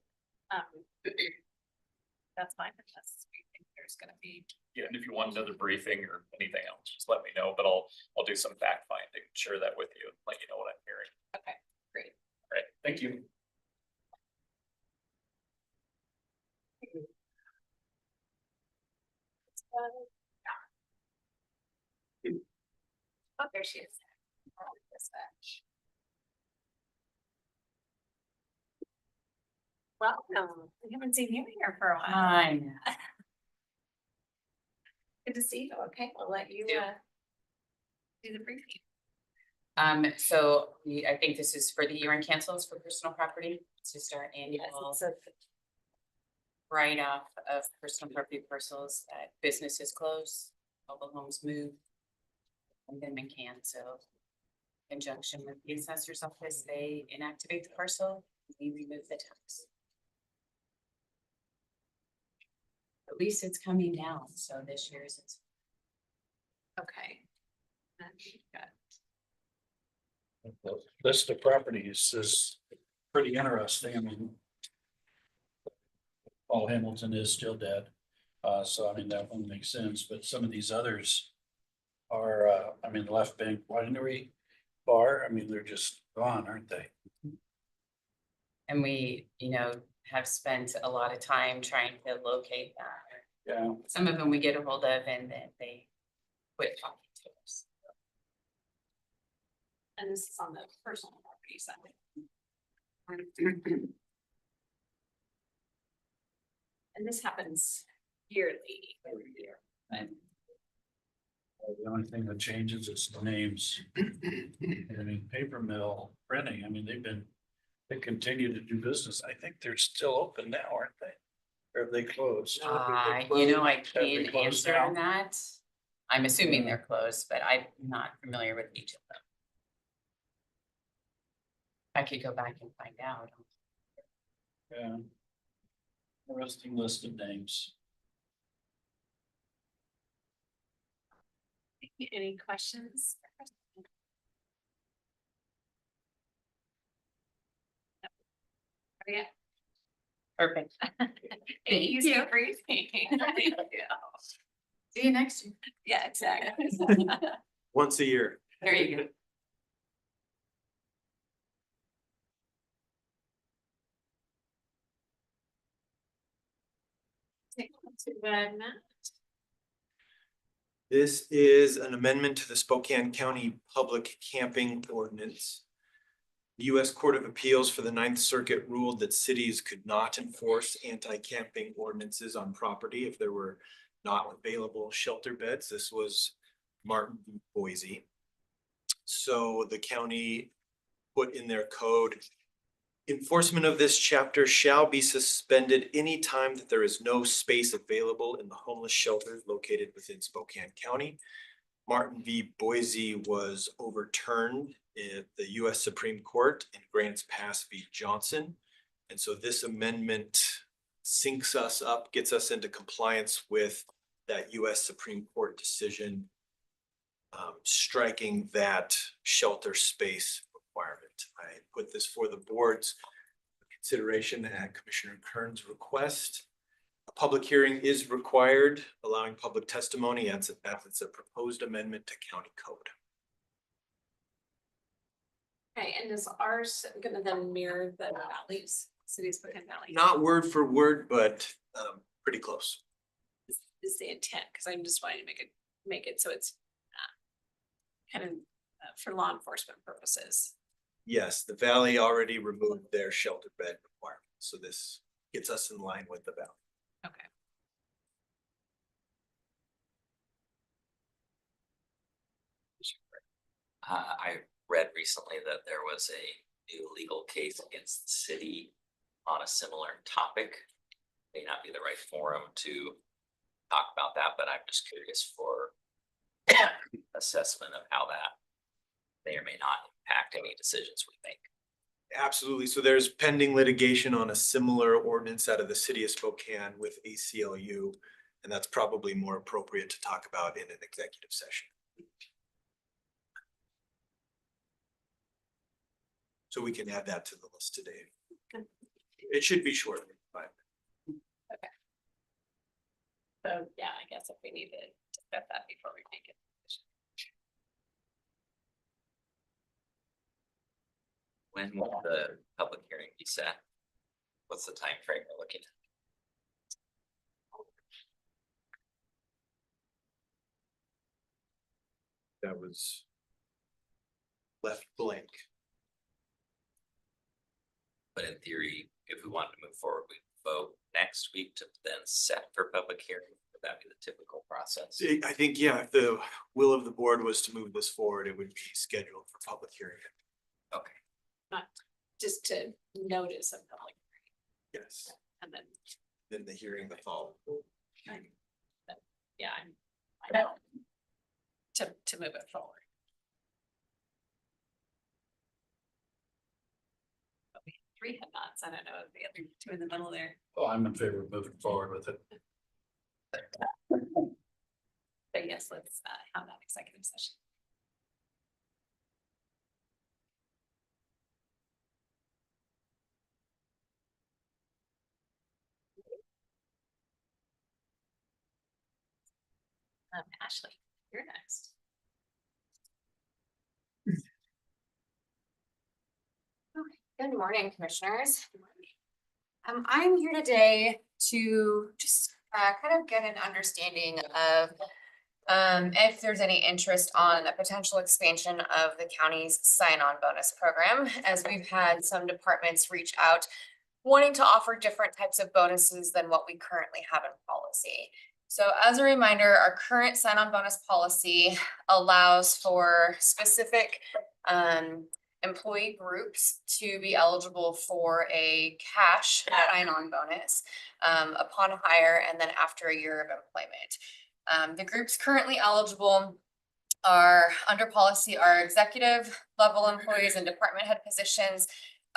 That's fine, unless we think there's gonna be. Yeah, and if you want another briefing or anything else, just let me know, but I'll do some fact finding, share that with you, let you know what I'm hearing. Okay, great. All right, thank you. Oh, there she is. Dispatch. Welcome. We haven't seen you here for a while. I know. Good to see you. Okay, we'll let you Yeah. do the briefing. So I think this is for the year-end cancels for personal property. It's just our Yes, annual it's a write-off of personal property parcels that businesses close, mobile homes move. And then in so in conjunction with the assessor's office, they inactivate the parcel, we remove the tax. At least it's coming down, so this year's it's okay. And we've got The list of properties is pretty interesting. I mean, Paul Hamilton is still dead. So I mean, that one makes sense, but some of these others are, I mean, Left Bank Winery Bar, I mean, they're just gone, aren't they? and we, have spent a lot of time trying to locate that. Yeah. Some of them we get a hold of and then they quit talking to us. And this is on the personal property side. And this happens yearly, every year, but The only thing that changes is the names. I mean, Paper Mill Printing, I mean, they continue to do business. I think they're still open now, aren't they? Or have they closed? I they can't closed answer now? that. I'm assuming they're closed, but I'm not familiar with each of them. I could go back and find out. Yeah. Interesting list of names. any questions? Yeah. Perfect. Easy briefing. See you next year. Yeah, exactly. Once a year. There you go. This is an amendment to the Spokane County Public Camping Ordinance. The U.S. Court of Appeals for the Ninth Circuit ruled that cities could not enforce anti-camping ordinances on property if there were not available shelter beds. This was Martin v. Boise. So the county put in their code, enforcement of this chapter shall be suspended any time that there is no space available in the homeless shelters located within Spokane County. Martin v. Boise was overturned in the U.S. Supreme Court in Grants Pass v. Johnson. And so this amendment syncs us up, gets us into compliance with that U.S. Supreme Court decision, striking that shelter space requirement. I put this for the board's consideration at Commissioner Kern's request. A public hearing is required, allowing public testimony as it's a proposed amendment to county code. Okay, and is ours gonna then mirror the valleys, cities Spokane Valley? Not word for word, but pretty close. Is the intent, because I'm just wanting to make it so it's kind of for law enforcement purposes. Yes, the valley already removed their shelter bed requirement, so this gets us in line with the valley. Okay. I read recently that there was a new legal case against the city on a similar topic. May not be the right forum to talk about that, but I'm just curious for assessment of how that may or may not impact any decisions we make. Absolutely. So there's pending litigation on a similar ordinance out of the city of Spokane with ACLU, and that's probably more appropriate to talk about in an executive session. So we can add that to the list today. It should be short, but Okay. So, yeah, I guess if we need to discuss that before we make it. When will the public hearing be set? What's the time frame we're looking at? that was left blank. But in theory, if we wanted to move forward, we vote next week to then set for public hearing. Would that be the typical process? I think, yeah, if the will of the board was to move this forward, it would be scheduled for public hearing. Okay. Not just to notice a public Yes, and then, then the hearing the fall. yeah, I know. To move it forward. But we have 3 head nods. I don't know if the other 2 in the middle there. Oh, I'm in favor of moving forward with it. But yes, let's have that executive session. Ashley, you're next. Good morning, commissioners. I'm here today to just kind of get an understanding of if there's any interest on a potential expansion of the county's sign-on bonus program, as we've had some departments reach out wanting to offer different types of bonuses than what we currently have in policy. So as a reminder, our current sign-on bonus policy allows for specific employee groups to be eligible for a cash sign-on bonus upon hire and then after a year of employment. The groups currently eligible are under policy are executive level employees and department head positions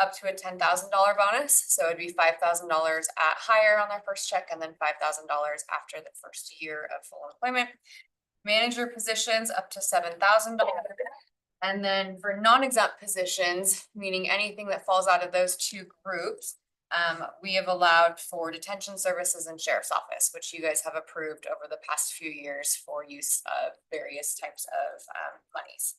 up to a $10,000 bonus. So it'd be $5,000 at hire on their first check and then $5,000 after the first year of full employment. Manager positions up to $7,000. And then for non-exempt positions, meaning anything that falls out of those 2 groups, we have allowed for detention services and sheriff's office, which you guys have approved over the past few years for use of various types of monies.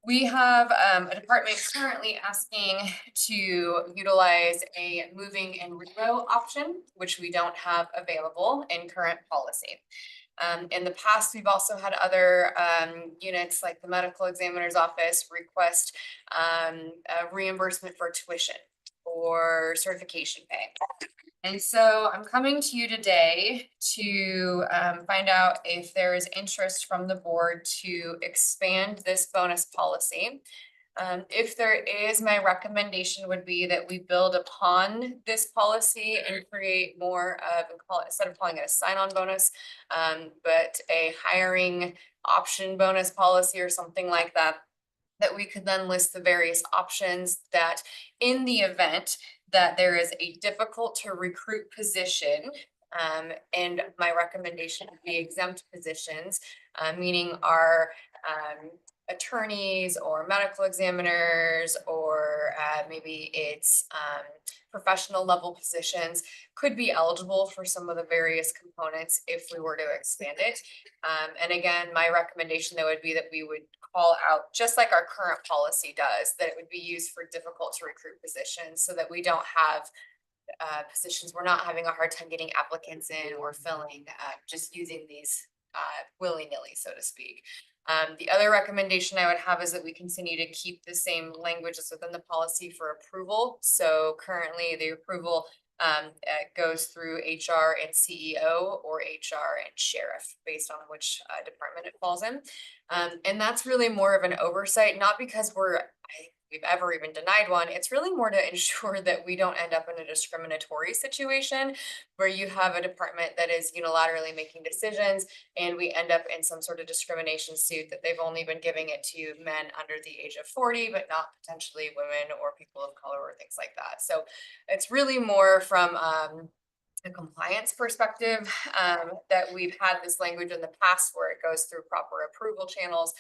We have a department currently asking to utilize a moving and relo option, which we don't have available in current policy. In the past, we've also had other units like the medical examiner's office request a reimbursement for tuition or certification pay. And so I'm coming to you today to find out if there is interest from the board to expand this bonus policy. If there is, my recommendation would be that we build upon this policy and create more of, instead of calling it a sign-on bonus, but a hiring option bonus policy or something like that, that we could then list the various options that in the event that there is a difficult to recruit position, and my recommendation would be exempt positions, meaning our attorneys or medical examiners, or maybe it's professional level positions could be eligible for some of the various components if we were to expand it. And again, my recommendation though would be that we would call out, just like our current policy does, that it would be used for difficult to recruit positions so that we don't have positions we're not having a hard time getting applicants in or filling, just using these willy-nilly, so to speak. The other recommendation I would have is that we continue to keep the same language that's within the policy for approval. So currently the approval goes through HR and CEO, or HR and sheriff, based on which department it falls in. And that's really more of an oversight, not because we've ever even denied one. It's really more to ensure that we don't end up in a discriminatory situation where you have a department that is unilaterally making decisions and we end up in some sort of discrimination suit that they've only been giving it to men under the age of 40, but not potentially women or people of color or things like that. So it's really more from a compliance perspective, that we've had this language in the past where it goes through proper approval channels.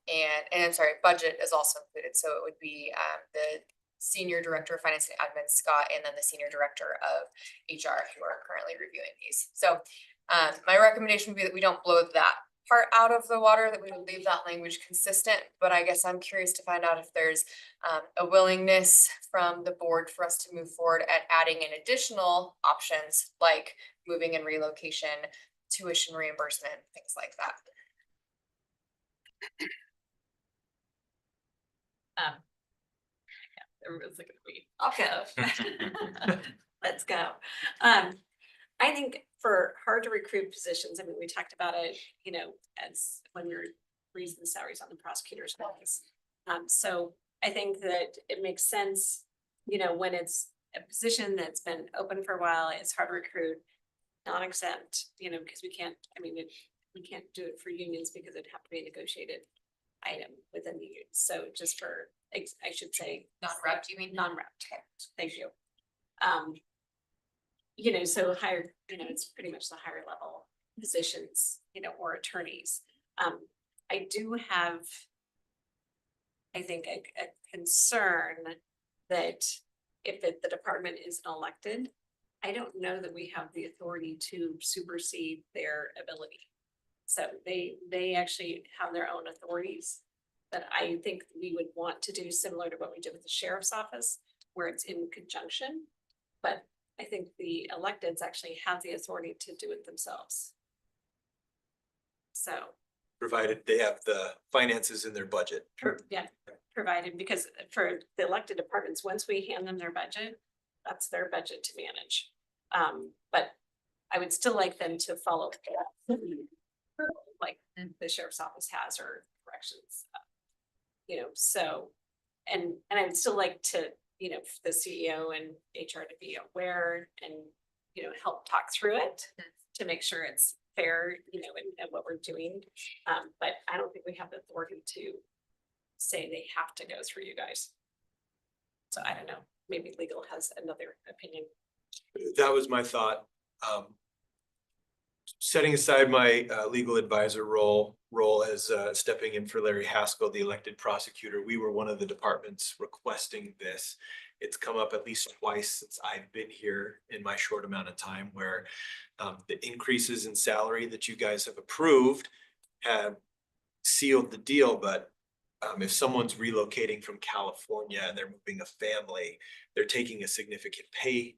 And I'm sorry, budget is also included. So it would be the Senior Director of Finance and Admin, Scott, and then the Senior Director of HR who are currently reviewing these. So my recommendation would be that we don't blow that part out of the water, that we would leave that language consistent. But I guess I'm curious to find out if there's a willingness from the board for us to move forward at adding in additional options like moving and relocation, tuition reimbursement, things like that. Everyone's looking at me. I'll go. Let's go. I think for hard to recruit positions, I mean, we talked about it, as when you're raising the salaries on the prosecutor's office. So I think that it makes sense, when it's a position that's been open for a while, it's hard to recruit, non-exempt, because we can't do it for unions because it'd have to be a negotiated item within the union. So just for, I should say. Non-rep, you mean? Non-rep, thank you. So higher, it's pretty much the higher level positions, or attorneys. I do have, I think, a concern that if the department isn't elected, I don't know that we have the authority to supersede their ability. So they actually have their own authorities that I think we would want to do similar to what we did with the sheriff's office, where it's in conjunction. But I think the electeds actually have the authority to do it themselves. So. Provided they have the finances in their budget. Provided, because for the elected departments, once we hand them their budget, that's their budget to manage. But I would still like them to follow like the sheriff's office has, or corrections. So, and I would still like to, the CEO and HR to be aware and, help talk through it to make sure it's fair, and what we're doing. But I don't think we have the authority to say they have to go through you guys. So I don't know, maybe legal has another opinion. That was my thought. Setting aside my legal advisor role as stepping in for Larry Haskell, the elected prosecutor, we were one of the departments requesting this. It's come up at least twice since I've been here in my short amount of time, where the increases in salary that you guys have approved have sealed the deal, but If someone's relocating from California and they're moving a family, they're taking a significant pay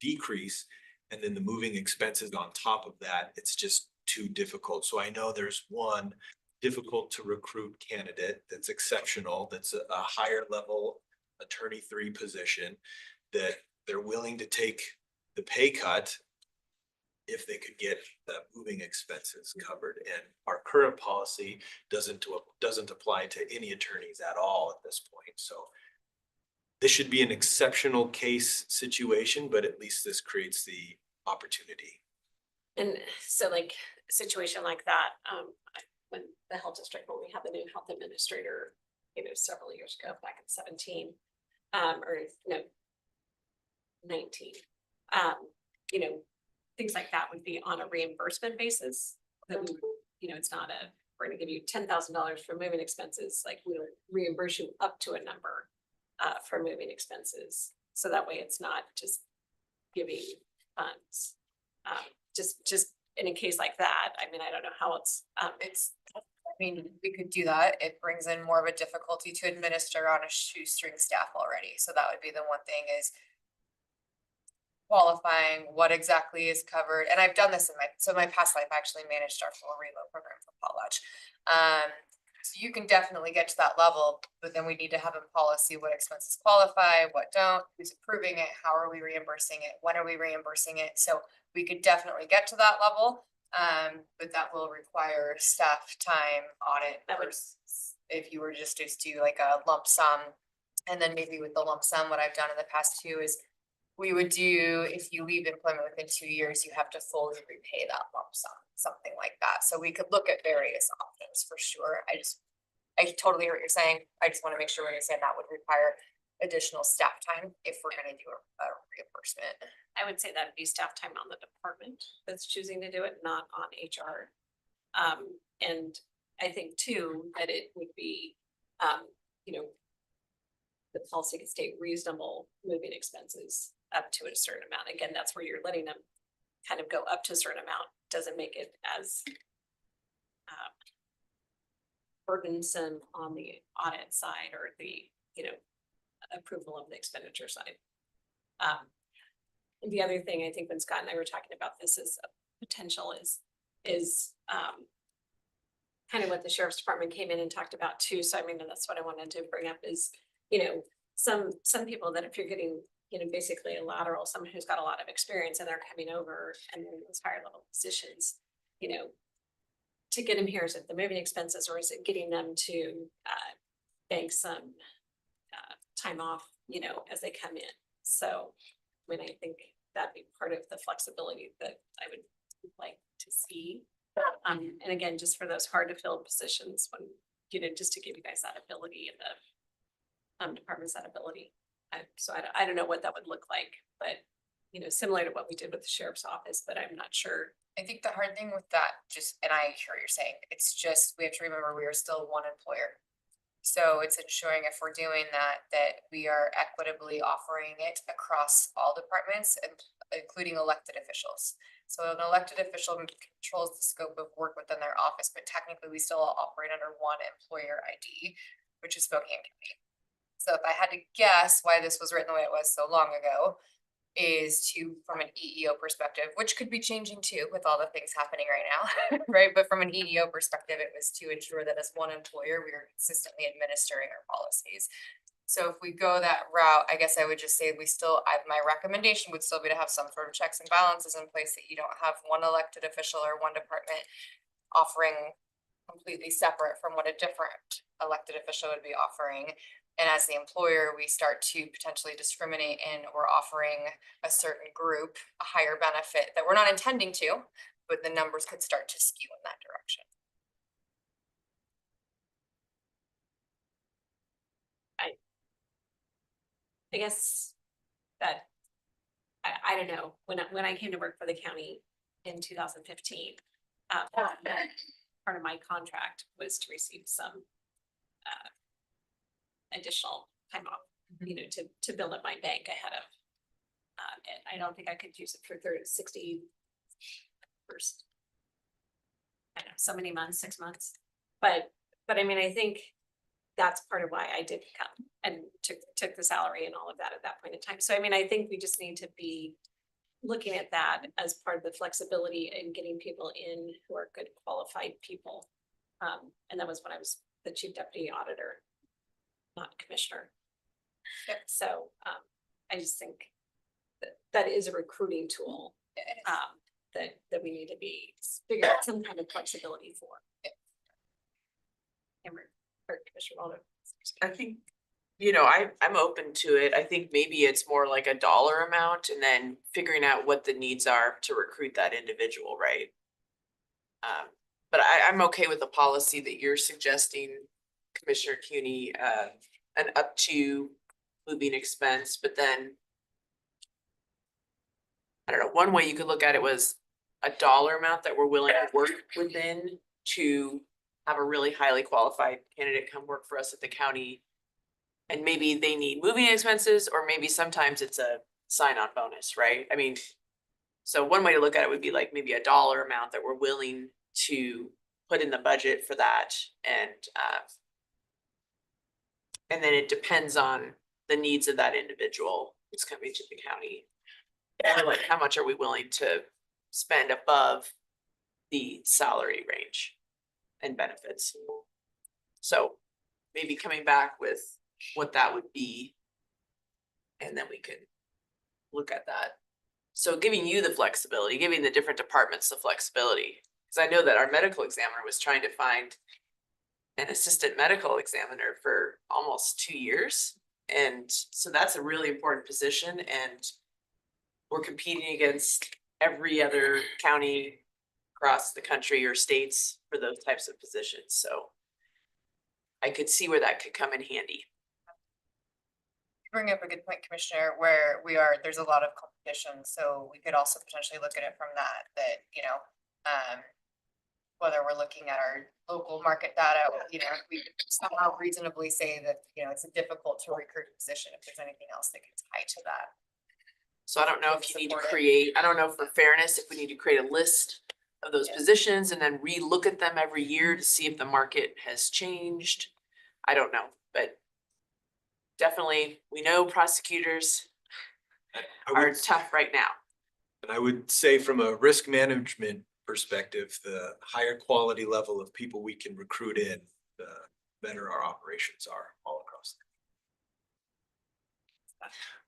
decrease. And then the moving expenses on top of that, it's just too difficult. So I know there's one difficult to recruit candidate that's exceptional, that's a higher level attorney 3 position, that they're willing to take the pay cut if they could get the moving expenses covered. And our current policy doesn't apply to any attorneys at all at this point. So this should be an exceptional case situation, but at least this creates the opportunity. And so like a situation like that, when the health district, when we had the new health administrator, several years ago, back in 17, or no, 19, things like that would be on a reimbursement basis. That we, it's not we're gonna give you $10,000 for moving expenses, like we'll reimburse you up to a number for moving expenses. So that way it's not just giving funds. Just in a case like that, I mean, I don't know how it's, we could do that. It brings in more of a difficulty to administer on a shoestring staff already. So that would be the one thing is qualifying what exactly is covered. And I've done this in my past life, I actually managed our full reload program for Potlatch. So you can definitely get to that level, but then we need to have in policy what expenses qualify, what don't, who's approving it, how are we reimbursing it, when are we reimbursing it? So we could definitely get to that level, but that will require staff time audit. If you were just to do like a lump sum, and then maybe with the lump sum, what I've done in the past too is we would do, if you leave employment within 2 years, you have to fully repay that lump sum, something like that. So we could look at various options for sure. I totally hear what you're saying. I just want to make sure when you're saying that would require additional staff time if we're going to do a reimbursement. I would say that'd be staff time on the department that's choosing to do it, not on HR. And I think too, that it would be, the policy could state reasonable moving expenses up to a certain amount. Again, that's where you're letting them kind of go up to a certain amount. Doesn't make it as burdensome on the audit side or the, approval of the expenditure side. The other thing I think when Scott and I were talking about this is a potential is kind of what the sheriff's department came in and talked about too. So I mean, that's what I wanted to bring up is, some people that if you're getting, basically a lateral, someone who's got a lot of experience and they're coming over and then those higher level positions, to get them here, is it the moving expenses or is it getting them to bank some time off, as they come in? So, I mean, I think that'd be part of the flexibility that I would like to see. And again, just for those hard to fill positions when, just to give you guys that ability and the department's that ability. So I don't know what that would look like, but, similar to what we did with the sheriff's office, but I'm not sure. I think the hard thing with that and I hear what you're saying, it's just, we have to remember we are still one employer. So it's ensuring if we're doing that we are equitably offering it across all departments, including elected officials. So an elected official controls the scope of work within their office, but technically we still operate under one employer ID, which is Spokane County. So if I had to guess why this was written the way it was so long ago, is from an EEO perspective, which could be changing too with all the things happening right now, right? But from an EEO perspective, it was to ensure that as one employer, we are consistently administering our policies. So if we go that route, I guess I would just say my recommendation would still be to have some sort of checks and balances in place, that you don't have one elected official or one department offering completely separate from what a different elected official would be offering. And as the employer, we start to potentially discriminate in or offering a certain group a higher benefit that we're not intending to, but the numbers could start to skew in that direction. I guess that I don't know, when I came to work for the county in 2015, part of my contract was to receive some additional time off, to build up my bank ahead of it. I don't think I could use it for 60 first, I don't know, so many months, 6 months. But I mean, I think that's part of why I did come and took the salary and all of that at that point in time. So I mean, I think we just need to be looking at that as part of the flexibility and getting people in who are good qualified people. And that was when I was the chief deputy auditor, not commissioner. So I just think that is a recruiting tool that we need to be figure out some kind of flexibility for. Commissioner Walden. I think, I'm open to it. I think maybe it's more like a dollar amount and then figuring out what the needs are to recruit that individual, right? But I'm okay with the policy that you're suggesting, Commissioner CUNY, an up to moving expense, but then I don't know, one way you could look at it was a dollar amount that we're willing to work within to have a really highly qualified candidate come work for us at the county. And maybe they need moving expenses, or maybe sometimes it's a sign-on bonus, right? I mean, so one way to look at it would be like maybe a dollar amount that we're willing to put in the budget for that. And then it depends on the needs of that individual who's coming to the county. And like, how much are we willing to spend above the salary range and benefits? So maybe coming back with what that would be, and then we could look at that. So giving you the flexibility, giving the different departments the flexibility, because I know that our medical examiner was trying to find an assistant medical examiner for almost 2 years. And so that's a really important position, and we're competing against every other county across the country or states for those types of positions. So I could see where that could come in handy. You bring up a good point, Commissioner, where there's a lot of competition, so we could also potentially look at it from that, whether we're looking at our local market data, we could somehow reasonably say that, it's difficult to recruit a position if there's anything else that can tie to that. So I don't know if you need to create, I don't know for fairness, if we need to create a list of those positions and then re-look at them every year to see if the market has changed. I don't know, but definitely we know prosecutors are tough right now. And I would say from a risk management perspective, the higher quality level of people we can recruit in, the better our operations are all across.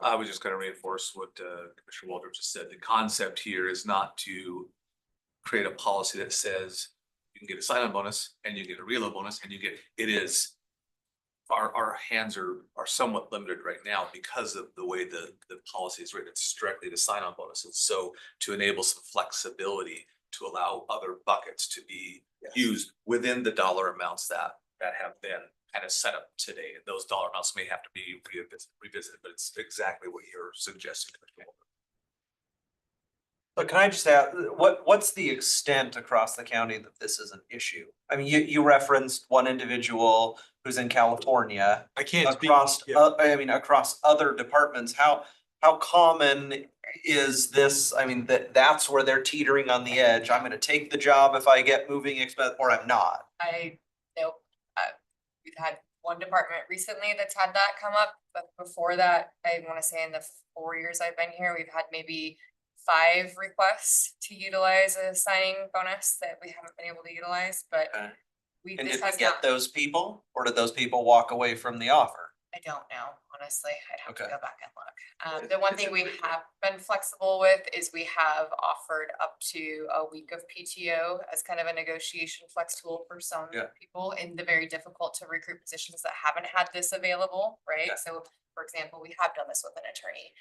I was just going to reinforce what Commissioner Waldrop just said. The concept here is not to create a policy that says you can get a sign-on bonus and you get a reload bonus and it is our hands are somewhat limited right now because of the way the policy is written. It's directly to sign-on bonuses. So to enable some flexibility to allow other buckets to be used within the dollar amounts that have been kind of set up today. And those dollar amounts may have to be revisited, but it's exactly what you're suggesting. But can I just add, what's the extent across the county that this is an issue? I mean, you referenced one individual who's in California. I can't speak. Across, across other departments, how common is this? I mean, that's where they're teetering on the edge. I'm gonna take the job if I get moving expense, or I'm not. Nope. We've had one department recently that's had that come up, but before that, I want to say in the 4 years I've been here, we've had maybe 5 requests to utilize a signing bonus that we haven't been able to utilize, but And did we get those people, or did those people walk away from the offer? I don't know, honestly, I'd have to Okay. go back and look. The one thing we have been flexible with is we have offered up to a week of PTO as kind of a negotiation flex tool for some people in the very difficult to recruit positions that haven't had this available, right? Yeah. So, for example, we have done this with an attorney,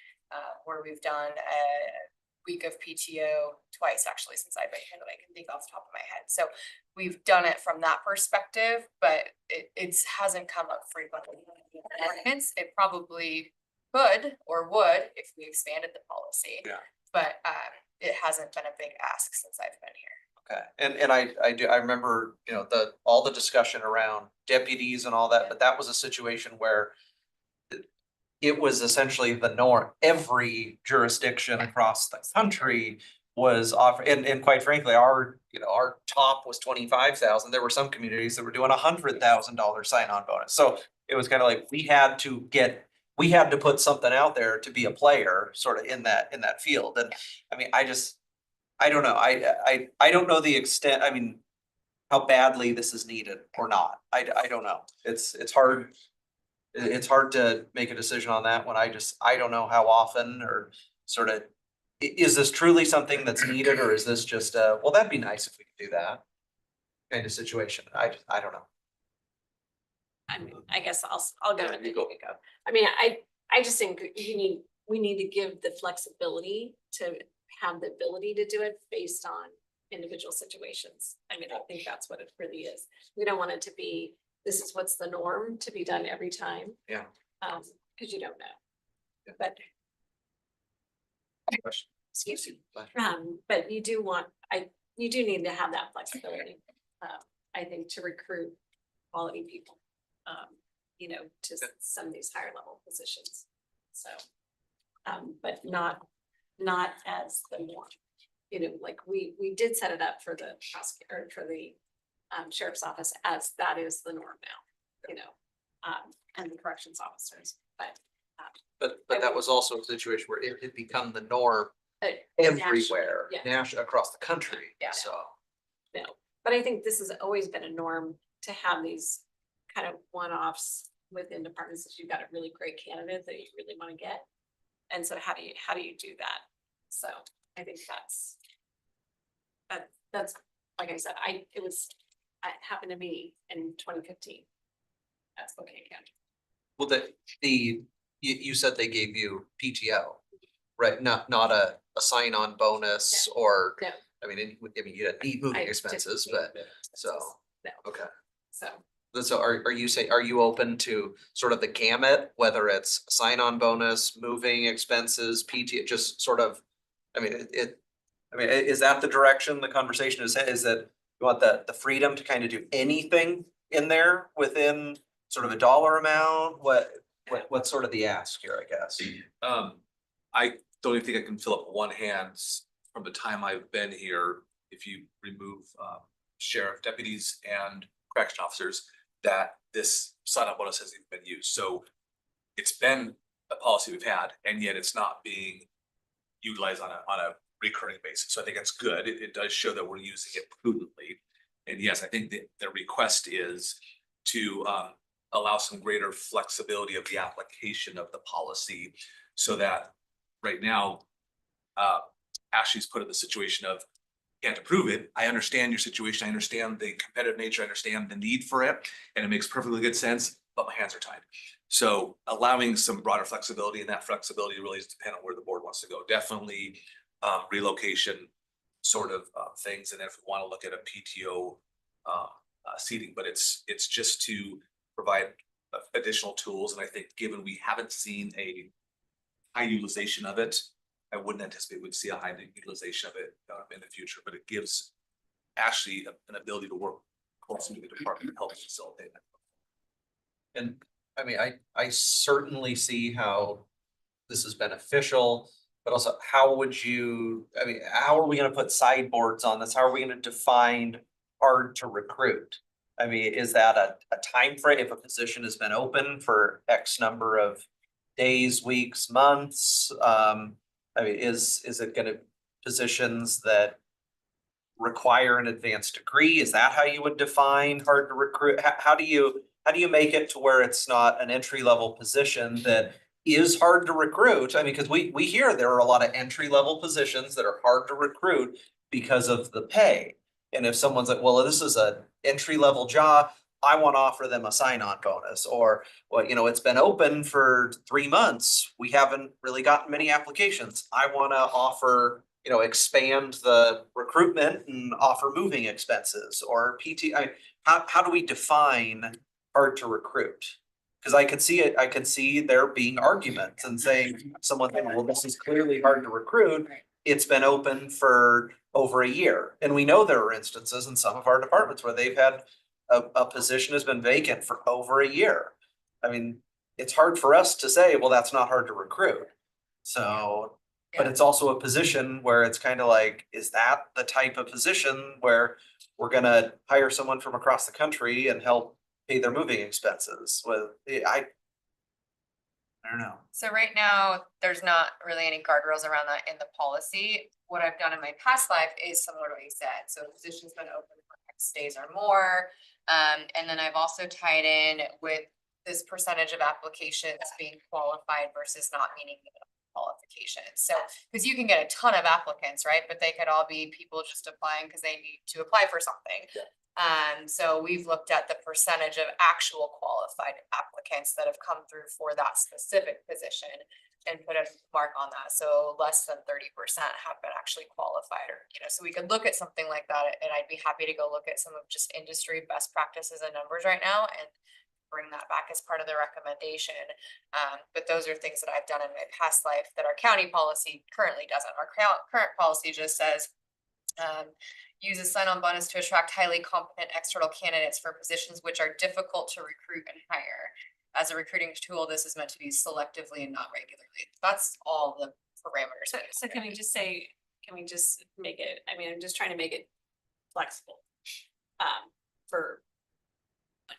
where we've done a week of PTO twice, actually, since I've been here, that I can think off the top of my head. So we've done it from that perspective, but it hasn't come up frequently. Hence, it probably could or would if we expanded the policy. Yeah. But it hasn't been a big ask since I've been here. Okay, and I remember, all the discussion around deputies and all that, but that was a situation where it was essentially the norm. Every jurisdiction across the country was offered, and quite frankly, our top was 25,000. There were some communities that were doing $100,000 sign-on bonus. So it was kind of like, we had to put something out there to be a player sort of in that field. And I mean, I don't know. I don't know the extent, I mean, how badly this is needed or not. I don't know. It's hard. It's hard to make a decision on that when I don't know how often or sort of, is this truly something that's needed, or is this just well, that'd be nice if we could do that kind of situation? I don't know. I mean, I guess I'll go and then you can go. I mean, I just think we need to give the flexibility to have the ability to do it based on individual situations. I mean, I think that's what it really is. We don't want it to be, this is what's the norm to be done every time. Yeah. Cause you don't know. But excuse me. But you do need to have that flexibility, I think, to recruit quality people, to some of these higher level positions. So, but not as the norm. Like we did set it up for the prosecutor, for the sheriff's office, as that is the norm now, and the corrections officers, But that was also a situation where it had become the norm everywhere, across the country, Yeah. so. No, but I think this has always been a norm to have these kind of one-offs within departments that you've got a really great candidate that you really want to get. And so how do you do that? So I think that's like I said, it happened to me in 2015 at Spokane County. Well, you said they gave you PTO, right? Not a sign-on bonus or, No. I mean, you didn't need moving expenses, but so, No. okay. So Are you open to sort of the gamut, whether it's sign-on bonus, moving expenses, PTO, just sort of, I mean, is that the direction the conversation is that you want the freedom to kind of do anything in there within sort of a dollar amount? What's sort of the ask here, I guess? I don't even think I can fill up one hand from the time I've been here, if you remove sheriff deputies and correction officers, that this sign-up bonus hasn't even been used. So it's been a policy we've had, and yet it's not being utilized on a recurring basis. So I think that's good. It does show that we're using it prudently. And yes, I think the request is to allow some greater flexibility of the application of the policy, so that right now, Ashley's put in the situation of can't approve it. I understand your situation. I understand the competitive nature. I understand the need for it, and it makes perfectly good sense, but my hands are tied. So allowing some broader flexibility, and that flexibility really is dependent on where the board wants to go. Definitely relocation sort of things, and if we want to look at a PTO seating, but it's just to provide additional tools. And I think given we haven't seen a high utilization of it, I wouldn't anticipate we'd see a high utilization of it in the future, but it gives Ashley an ability to work closely with the department to help facilitate that. And I mean, I certainly see how this is beneficial, but also how are we gonna put sideboards on this? How are we gonna define hard to recruit? I mean, is that a time frame if a position has been open for X number of days, weeks, months? I mean, is it gonna positions that require an advanced degree? Is that how you would define hard to recruit? How do you make it to where it's not an entry-level position that is hard to recruit? I mean, because we hear there are a lot of entry-level positions that are hard to recruit because of the pay. And if someone's like, well, this is an entry-level job, I want to offer them a sign-on bonus, or, well, it's been open for 3 months. We haven't really gotten many applications. I want to offer, expand the recruitment and offer moving expenses or PT. How do we define hard to recruit? Because I could see it. I could see there being arguments and saying someone thinking, well, this is clearly hard to recruit. It's been open for over a year. And we know there are instances in some of our departments where they've had a position has been vacant for over a year. I mean, it's hard for us to say, well, that's not hard to recruit. So But Yeah. it's also a position where it's kind of like, is that the type of position where we're gonna hire someone from across the country and help pay their moving expenses? Well, I don't know. So right now, there's not really any guardrails around that in the policy. What I've done in my past life is similar to what you said. So the position's been open for X days or more. And then I've also tied in with this percentage of applications being qualified versus not meeting the qualifications. So, because you can get a ton of applicants, right? But they could all be people just applying because they need to apply for something. So we've looked at the percentage of actual qualified applicants that have come through for that specific position and put a mark on that. So less than 30% have been actually qualified, or, so we could look at something like that, and I'd be happy to go look at some of just industry best practices and numbers right now and bring that back as part of the recommendation. But those are things that I've done in my past life that our county policy currently doesn't. Our current policy just says, use a sign-on bonus to attract highly competent external candidates for positions which are difficult to recruit and hire. As a recruiting tool, this is meant to be selectively and not regularly. That's all the parameters. So can we just say, can we just make it, I mean, I'm just trying to make it flexible. For,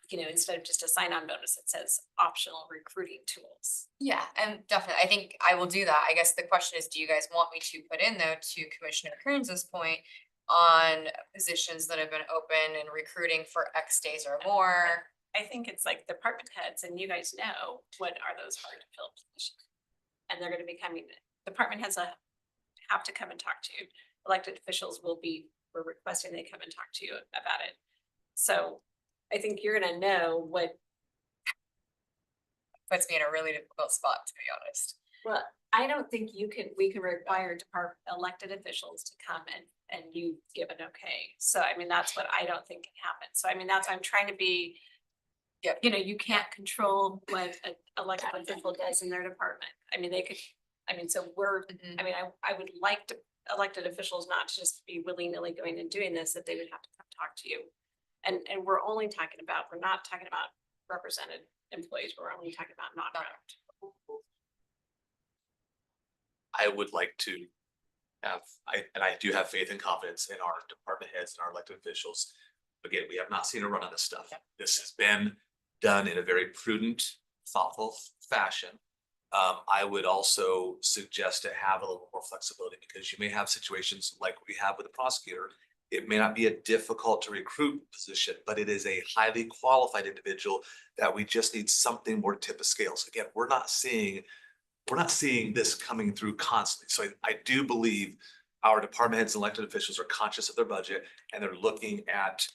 instead of just a sign-on bonus, it says optional recruiting tools. Yeah, and definitely, I think I will do that. I guess the question is, do you guys want me to put in though, to Commissioner Kearns's point, on positions that have been open and recruiting for X days or more? I think it's like department heads, and you guys know what are those hard to fill positions. And they're gonna be coming, department heads have to come and talk to you. Elected officials we're requesting they come and talk to you about it. So I think you're gonna know what. Puts me in a really difficult spot, to be honest. Well, I don't think we can require elected officials to come and you give an okay. So I mean, that's what I don't think can happen. So I mean, that's why I'm trying to be. Yep. You can't control what an elected official does in their department. I mean, they could, so we're, I mean, I would like elected officials not to just be willy-nilly going and doing this, that they would have to come talk to you. And we're not talking about represented employees, we're only talking about not rep. I would like to I do have faith and confidence in our department heads and our elected officials. Again, we have not seen a run on this stuff. Yep. This has been done in a very prudent, thoughtful fashion. I would also suggest to have a little more flexibility, because you may have situations like we have with the prosecutor. It may not be a difficult to recruit position, but it is a highly qualified individual that we just need something more to tip the scales. Again, we're not seeing this coming through constantly. So I do believe our department heads and elected officials are conscious of their budget, and they're looking at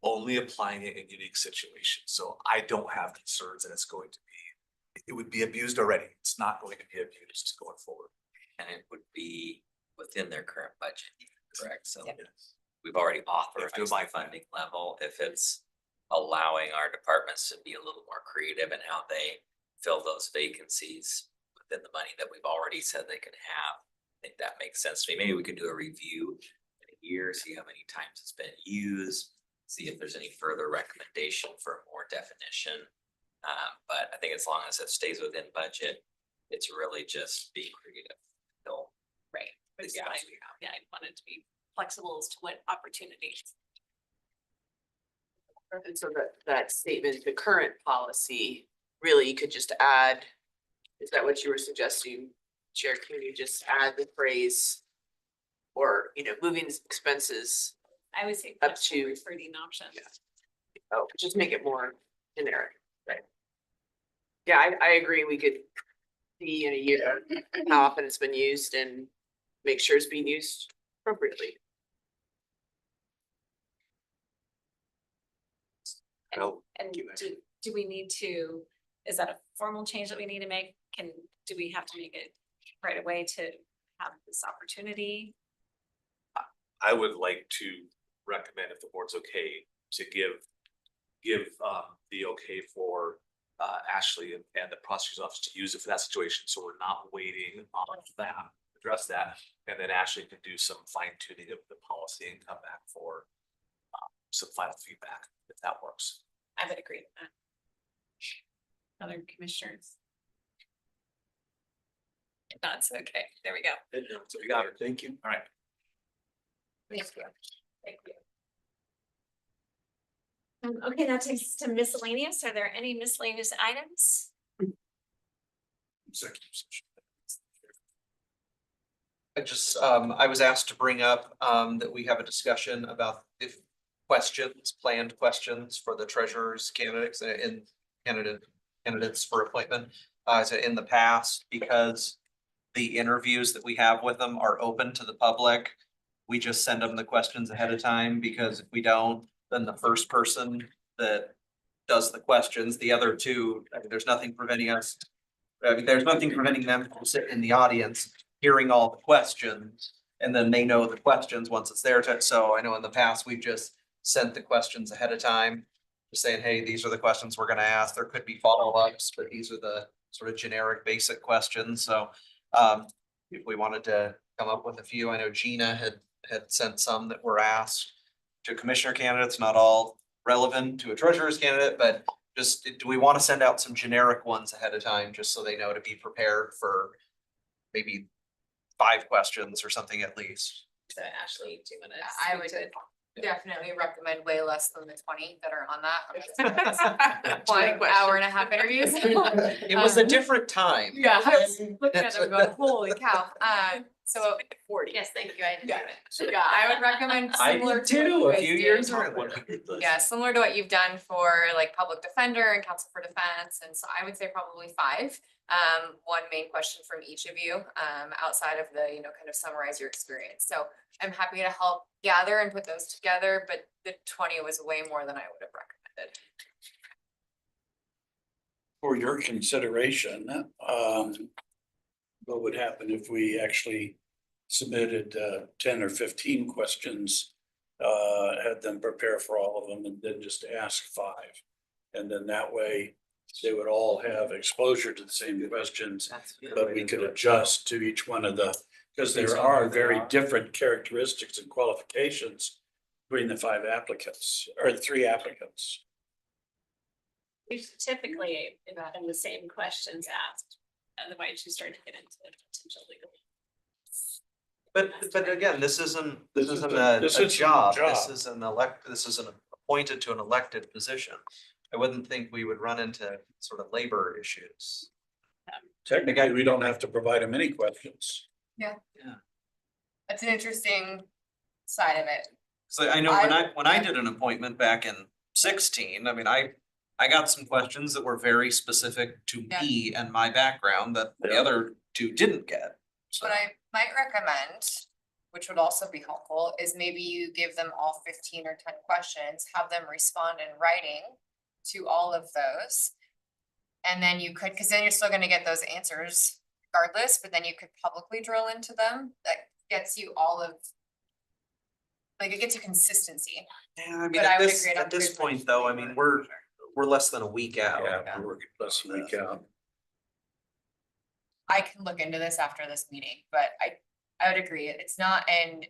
only applying it in unique situations. So I don't have concerns that it would be abused already. It's not going to be abused going forward. And it would be within their current budget, correct? So Yep. we've already If authorized they're the by funding level. If it's allowing our departments to be a little more creative in how they fill those vacancies within the money that we've already said they can have, I think that makes sense to me. Maybe we could do a review in a year, see how many times it's been used, see if there's any further recommendation for more definition. But I think as long as it stays within budget, it's really just being creative. So, Right. But the yeah, gaps we have. I want it to be flexible as to what opportunities. And so that statement, the current policy, really you could just add, is that what you were suggesting, Chair? Can you just add the phrase or, moving expenses? I would say Up flexible to- recruiting options. Yeah. Oh, just make it more generic, right? Yeah, I agree. We could see in a year how often it's been used and make sure it's being used appropriately. And do we need to, is that a formal change that we need to make? Do we have to make it right away to have this opportunity? I would like to recommend, if the board's okay, to give the okay for Ashley and the prosecutor's office to use it for that situation. So we're not waiting on that, address that. And then Ashley can do some fine tuning of the policy and come back for some final feedback, if that works. I would agree with that. Other commissioners? That's okay. There we go. So we got it. Thank you. All right. Thank you. Thank you. Okay, that takes us to miscellaneous. Are there any miscellaneous items? Executive session. I was asked to bring up, that we have a discussion about if planned questions for the treasurer's candidates and candidates for appointment. So in the past, because the interviews that we have with them are open to the public, we just send them the questions ahead of time, because if we don't, then the first person that does the questions, the other two, I mean, there's nothing preventing us. I mean, there's nothing preventing them from sitting in the audience, hearing all the questions, and then they know the questions once it's their turn. So I know in the past, we've just sent the questions ahead of time, just saying, hey, these are the questions we're gonna ask. There could be follow-ups, but these are the sort of generic basic questions. So if we wanted to come up with a few, I know Gina had sent some that were asked to commissioner candidates, not all relevant to a treasurer's candidate, but just, do we want to send out some generic ones ahead of time, just so they know to be prepared for maybe 5 questions or something at least? So Ashley, do you want to? I would definitely recommend way less than the 20 that are on that. 1 hour and a half interviews. It was a different time. Yeah, I was looking at them going, holy cow. So 40. yes, thank you. I did it. Yeah, I would recommend I similar did to too, what a you few guys years did. ago. Yeah, similar to what you've done for like public defender and counsel for defense. And so I would say probably 5. 1 main question from each of you, outside of the, kind of summarize your experience. So I'm happy to help gather and put those together, but the 20 was way more than I would have recommended. For your consideration, what would happen if we actually submitted 10 or 15 questions, had them prepare for all of them, and then just ask 5? And then that way they would all have exposure to the same questions, but we could adjust to each one of the, because there are very different characteristics and qualifications between the 5 applicants or the 3 applicants. We typically been the same questions asked, otherwise you start to get into potential legal. But again, this isn't a job. This is an appointed to an elected position. I wouldn't think we would run into sort of labor issues. Technically, we don't have to provide them any questions. Yeah. Yeah. That's an interesting side of it. So I know when I did an appointment back in 16, I mean, I got some questions that were very specific to me and my background that the other 2 didn't get. So What I might recommend, which would also be helpful, is maybe you give them all 15 or 10 questions, have them respond in writing to all of those. And then you could, because then you're still gonna get those answers regardless, but then you could publicly drill into them. That gets you all of, like, it gets you consistency. yeah, I mean, But I would agree at this point though, I mean, we're less than a week out. Yeah, we're less than a week out. I can look into this after this meeting, but I would agree, it's not an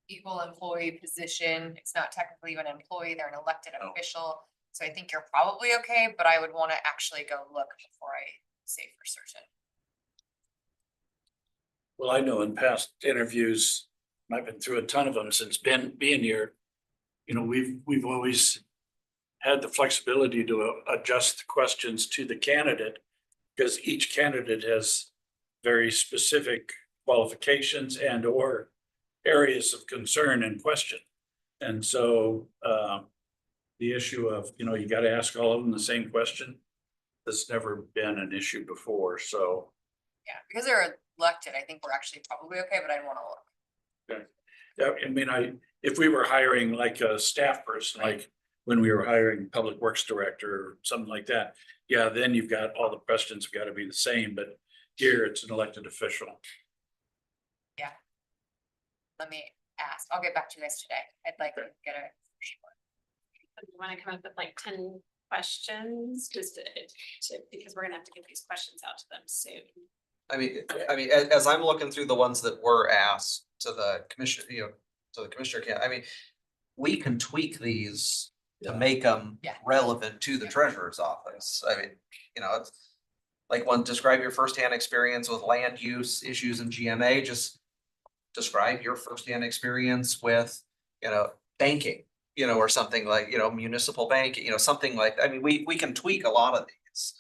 equal employee position, it's not technically even an employee, they're an elected official. So I think you're probably okay, but I would wanna actually go look before I say for certain. Well, I know in past interviews, I've been through a ton of them since being here. We've always had the flexibility to adjust the questions to the candidate, because each candidate has very specific qualifications and or areas of concern and question. And so the issue of, you got to ask all of them the same question, that's never been an issue before, so. Yeah, because they're elected, I think we're actually probably okay, but I wanna look. Yeah, I mean, if we were hiring like a staff person, like when we were hiring public works director or something like that, yeah, then you've got all the questions have got to be the same, but here it's an elected official. Yeah. Let me ask, I'll get back to you guys today. I'd like to get a. You want to come up with like 10 questions, just because we're gonna have to get these questions out to them soon. I mean, as I'm looking through the ones that were asked to the commissioner, to the commissioner, I mean, we can tweak these to make them relevant to the treasurer's office. I mean, it's like describe your firsthand experience with land use issues in GMA, just describe your firsthand experience with, banking, or something like, municipal banking, something like, I mean, we can tweak a lot of these.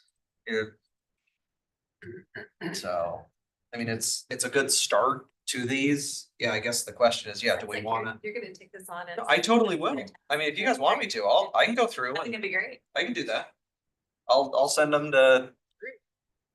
So, I mean, it's a good start to these. Yeah, I guess the question is, yeah, do we wanna? You're gonna take this on. No, I totally will. I mean, if you guys want me to, I can go through I think and it'd be great. I can do that. I'll send them to.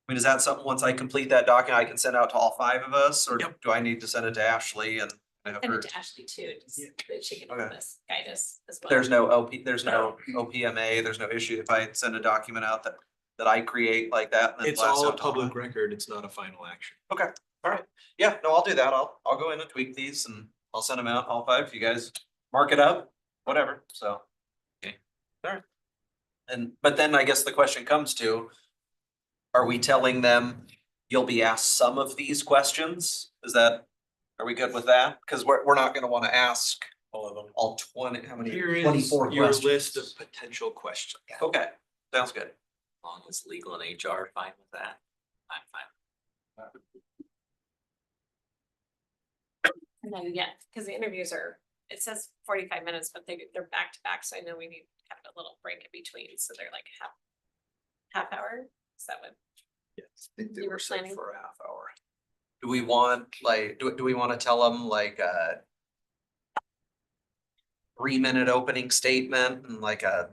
I mean, is that something, once I complete that document, I can send out to all 5 of us, or do I need to send it to Ashley and? have Send her- it to Ashley too, just that she can help us, guide us as well. There's no there's no OPMA, there's no issue if I send a document out that I create like that. and then It's blast all a out to all public 5? record. It's not a final action. Okay, all right. Yeah, no, I'll do that. I'll go in and tweak these and I'll send them out, all 5. You guys mark it up, whatever, so. Okay, all right. But then I guess the question comes to, are we telling them you'll be asked some of these questions? Are we good with that? Cause we're not gonna wanna ask All of them. all 20, how many? Here is 24 your questions. list of potential questions. Okay, sounds good. As long as legal and HR fine with that, I'm fine. No, yeah, because the interviews it says 45 minutes, but they're back to back, so I know we need kind of a little break in between, so they're like half hour. Is that what? Yes, I think they You were were set planning? for a half hour. Do we want, like, do we wanna tell them like a 3-minute opening statement and like a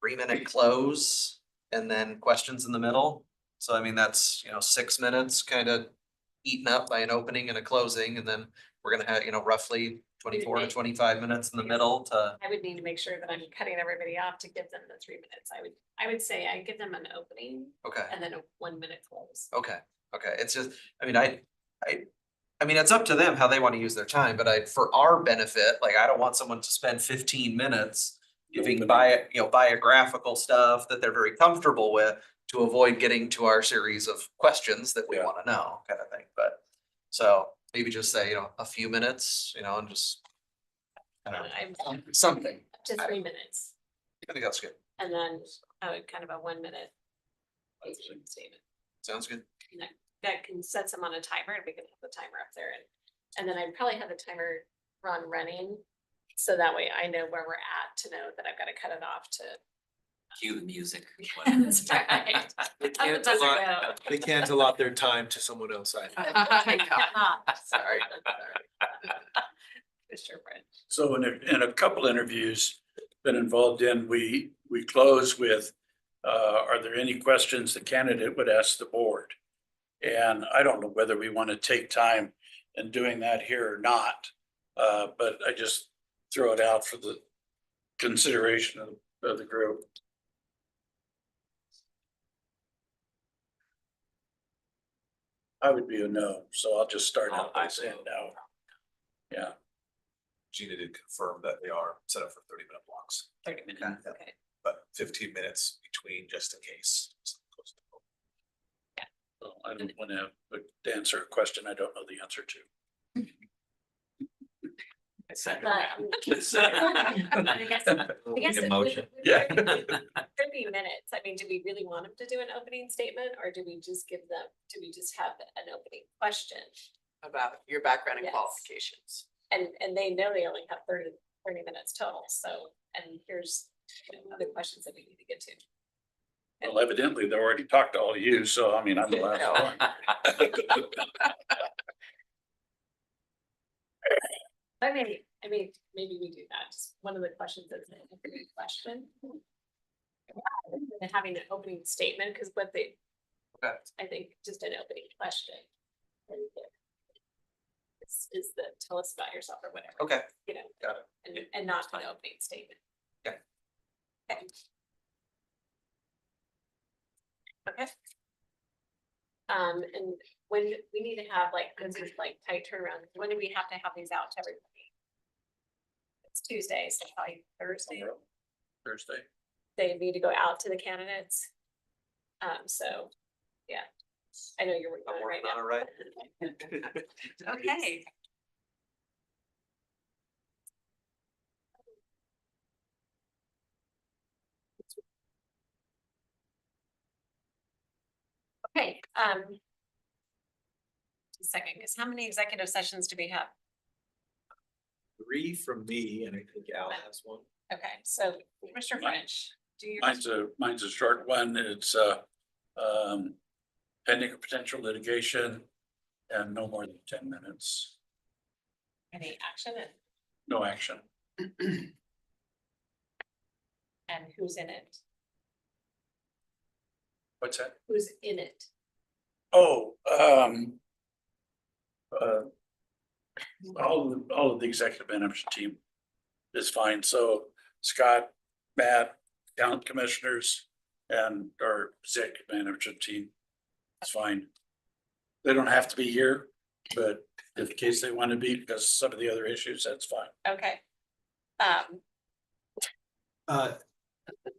3-minute close and then questions in the middle? So I mean, that's, 6 minutes kind of eaten up by an opening and a closing, and then we're gonna have, roughly 24 to 25 minutes in the middle to. I would need to make sure that I'm cutting everybody off to give them the 3 minutes. I would say I give them an opening Okay, and then a 1-minute close. okay, it's just, I mean, I mean, it's up to them how they wanna use their time, but for our benefit, like, I don't want someone to spend 15 minutes giving biographical stuff that they're very comfortable with to avoid getting to our series of questions that we Yeah. wanna know, kind of thing, but. So maybe just say, a few minutes, and just. I don't know, I'm something, up to 3 minutes I think that's good, and then kind of a 1-minute opening statement. sounds good. And that can set them on a timer and we can have the timer up there and then I'd probably have the timer running. So that way I know where we're at to know that I've got to cut it off to. Cue the music. That's right. They How can't does it allot, go? they can't allot their time to someone else. I cannot. Sorry. Mr. Brent. So in a couple interviews been involved in, we close with, are there any questions the candidate would ask the board? And I don't know whether we want to take time in doing that here or not. But I just throw it out for the consideration of the group. I would be a no, so I'll just start out by saying no. Yeah. Gina did confirm that they are set up for 30-minute blocks, 30 minutes, okay. but 15 minutes between just in case. Well, I don't want to answer a question I don't know the answer to. I guess it Emotion. would- Yeah. 30 minutes. I mean, do we really want them to do an opening statement or do we just have an opening question? About your background and Yes. qualifications. And they know they only have 30 minutes total, so, and here's other questions that we need to get to. Well, evidently, they already talked to all of you, so I mean, I'm the last one. I mean, maybe we do that, just one of the questions that's an opening question. And having an opening statement, because what they. Okay. I think just an opening question. Is the tell us about yourself or whatever. Okay, got it. And not an opening statement. Okay. Okay. Okay. And when we need to have this is tight turnaround, when do we have to have these out to everybody? It's Tuesday, so probably Thursday, Thursday. they need to go out to the candidates. So, yeah, I know you're working on I'm it right working now. on it right. Okay. Okay, a second, because how many executive sessions do we have? 3 from me, and I think Al has one. Okay, so Mr. French, do you? Mine's a short one. It's pending a potential litigation and no more than 10 minutes. Any action No action. and who's in it? What's that? Who's in it? Oh, all of the executive management team is fine. So Scott, Matt, town commissioners, and our executive management team is fine. They don't have to be here, but in case they want to be, because some of the other issues, that's fine. Okay.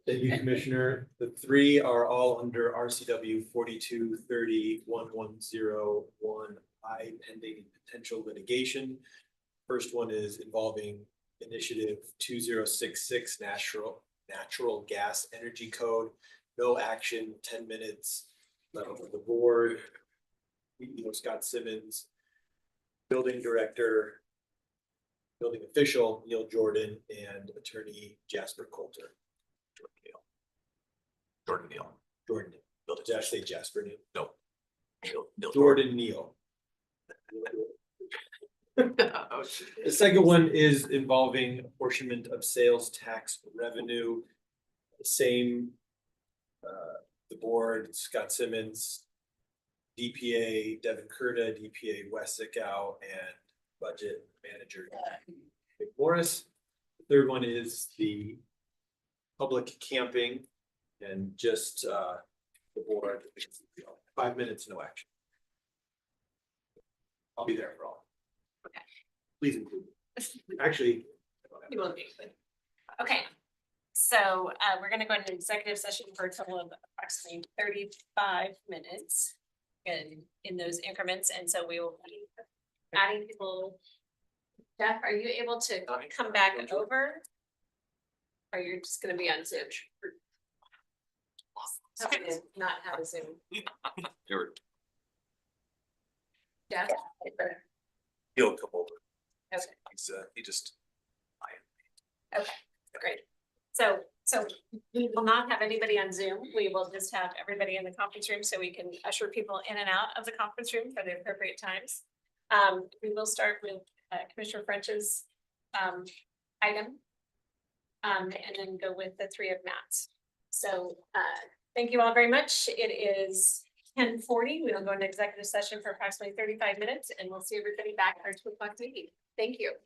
Thank you, Commissioner. The 3 are all under RCW 42301101I pending potential litigation. First one is involving Initiative 2066 Natural Gas Energy Code. No action, 10 minutes. Level of the board. Scott Simmons, building director, building official Neil Jordan, and attorney Jasper Coulter. Jordan Neal. Jordan, did I say Jasper Neil? No. Neil Jordan Neal. The second one is involving apportionment of sales tax revenue. The same, the board, Scott Simmons, DPA Devin Kurta, DPA Wes Zickow, and budget manager Vic Morris. The third one is the public camping and just the board, 5 minutes, no action. I'll be there for all. Okay. Please include me. Actually. You will be. Okay, so we're gonna go into executive session for a total of approximately 35 minutes in those increments, and so we will be adding people. Jeff, are you able to come back over? Or you're just gonna be on Zoom? Okay, not have a Zoom. Jeff? He'll come over. Okay. He just. Okay, great. So we will not have anybody on Zoom. We will just have everybody in the conference room so we can usher people in and out of the conference room for the appropriate times. We will start with Commissioner French's item. And then go with the 3 of Matt's. So thank you all very much. It is 10:40. We will go into executive session for approximately 35 minutes and we'll see everybody back at our 2 o'clock meeting. Thank you.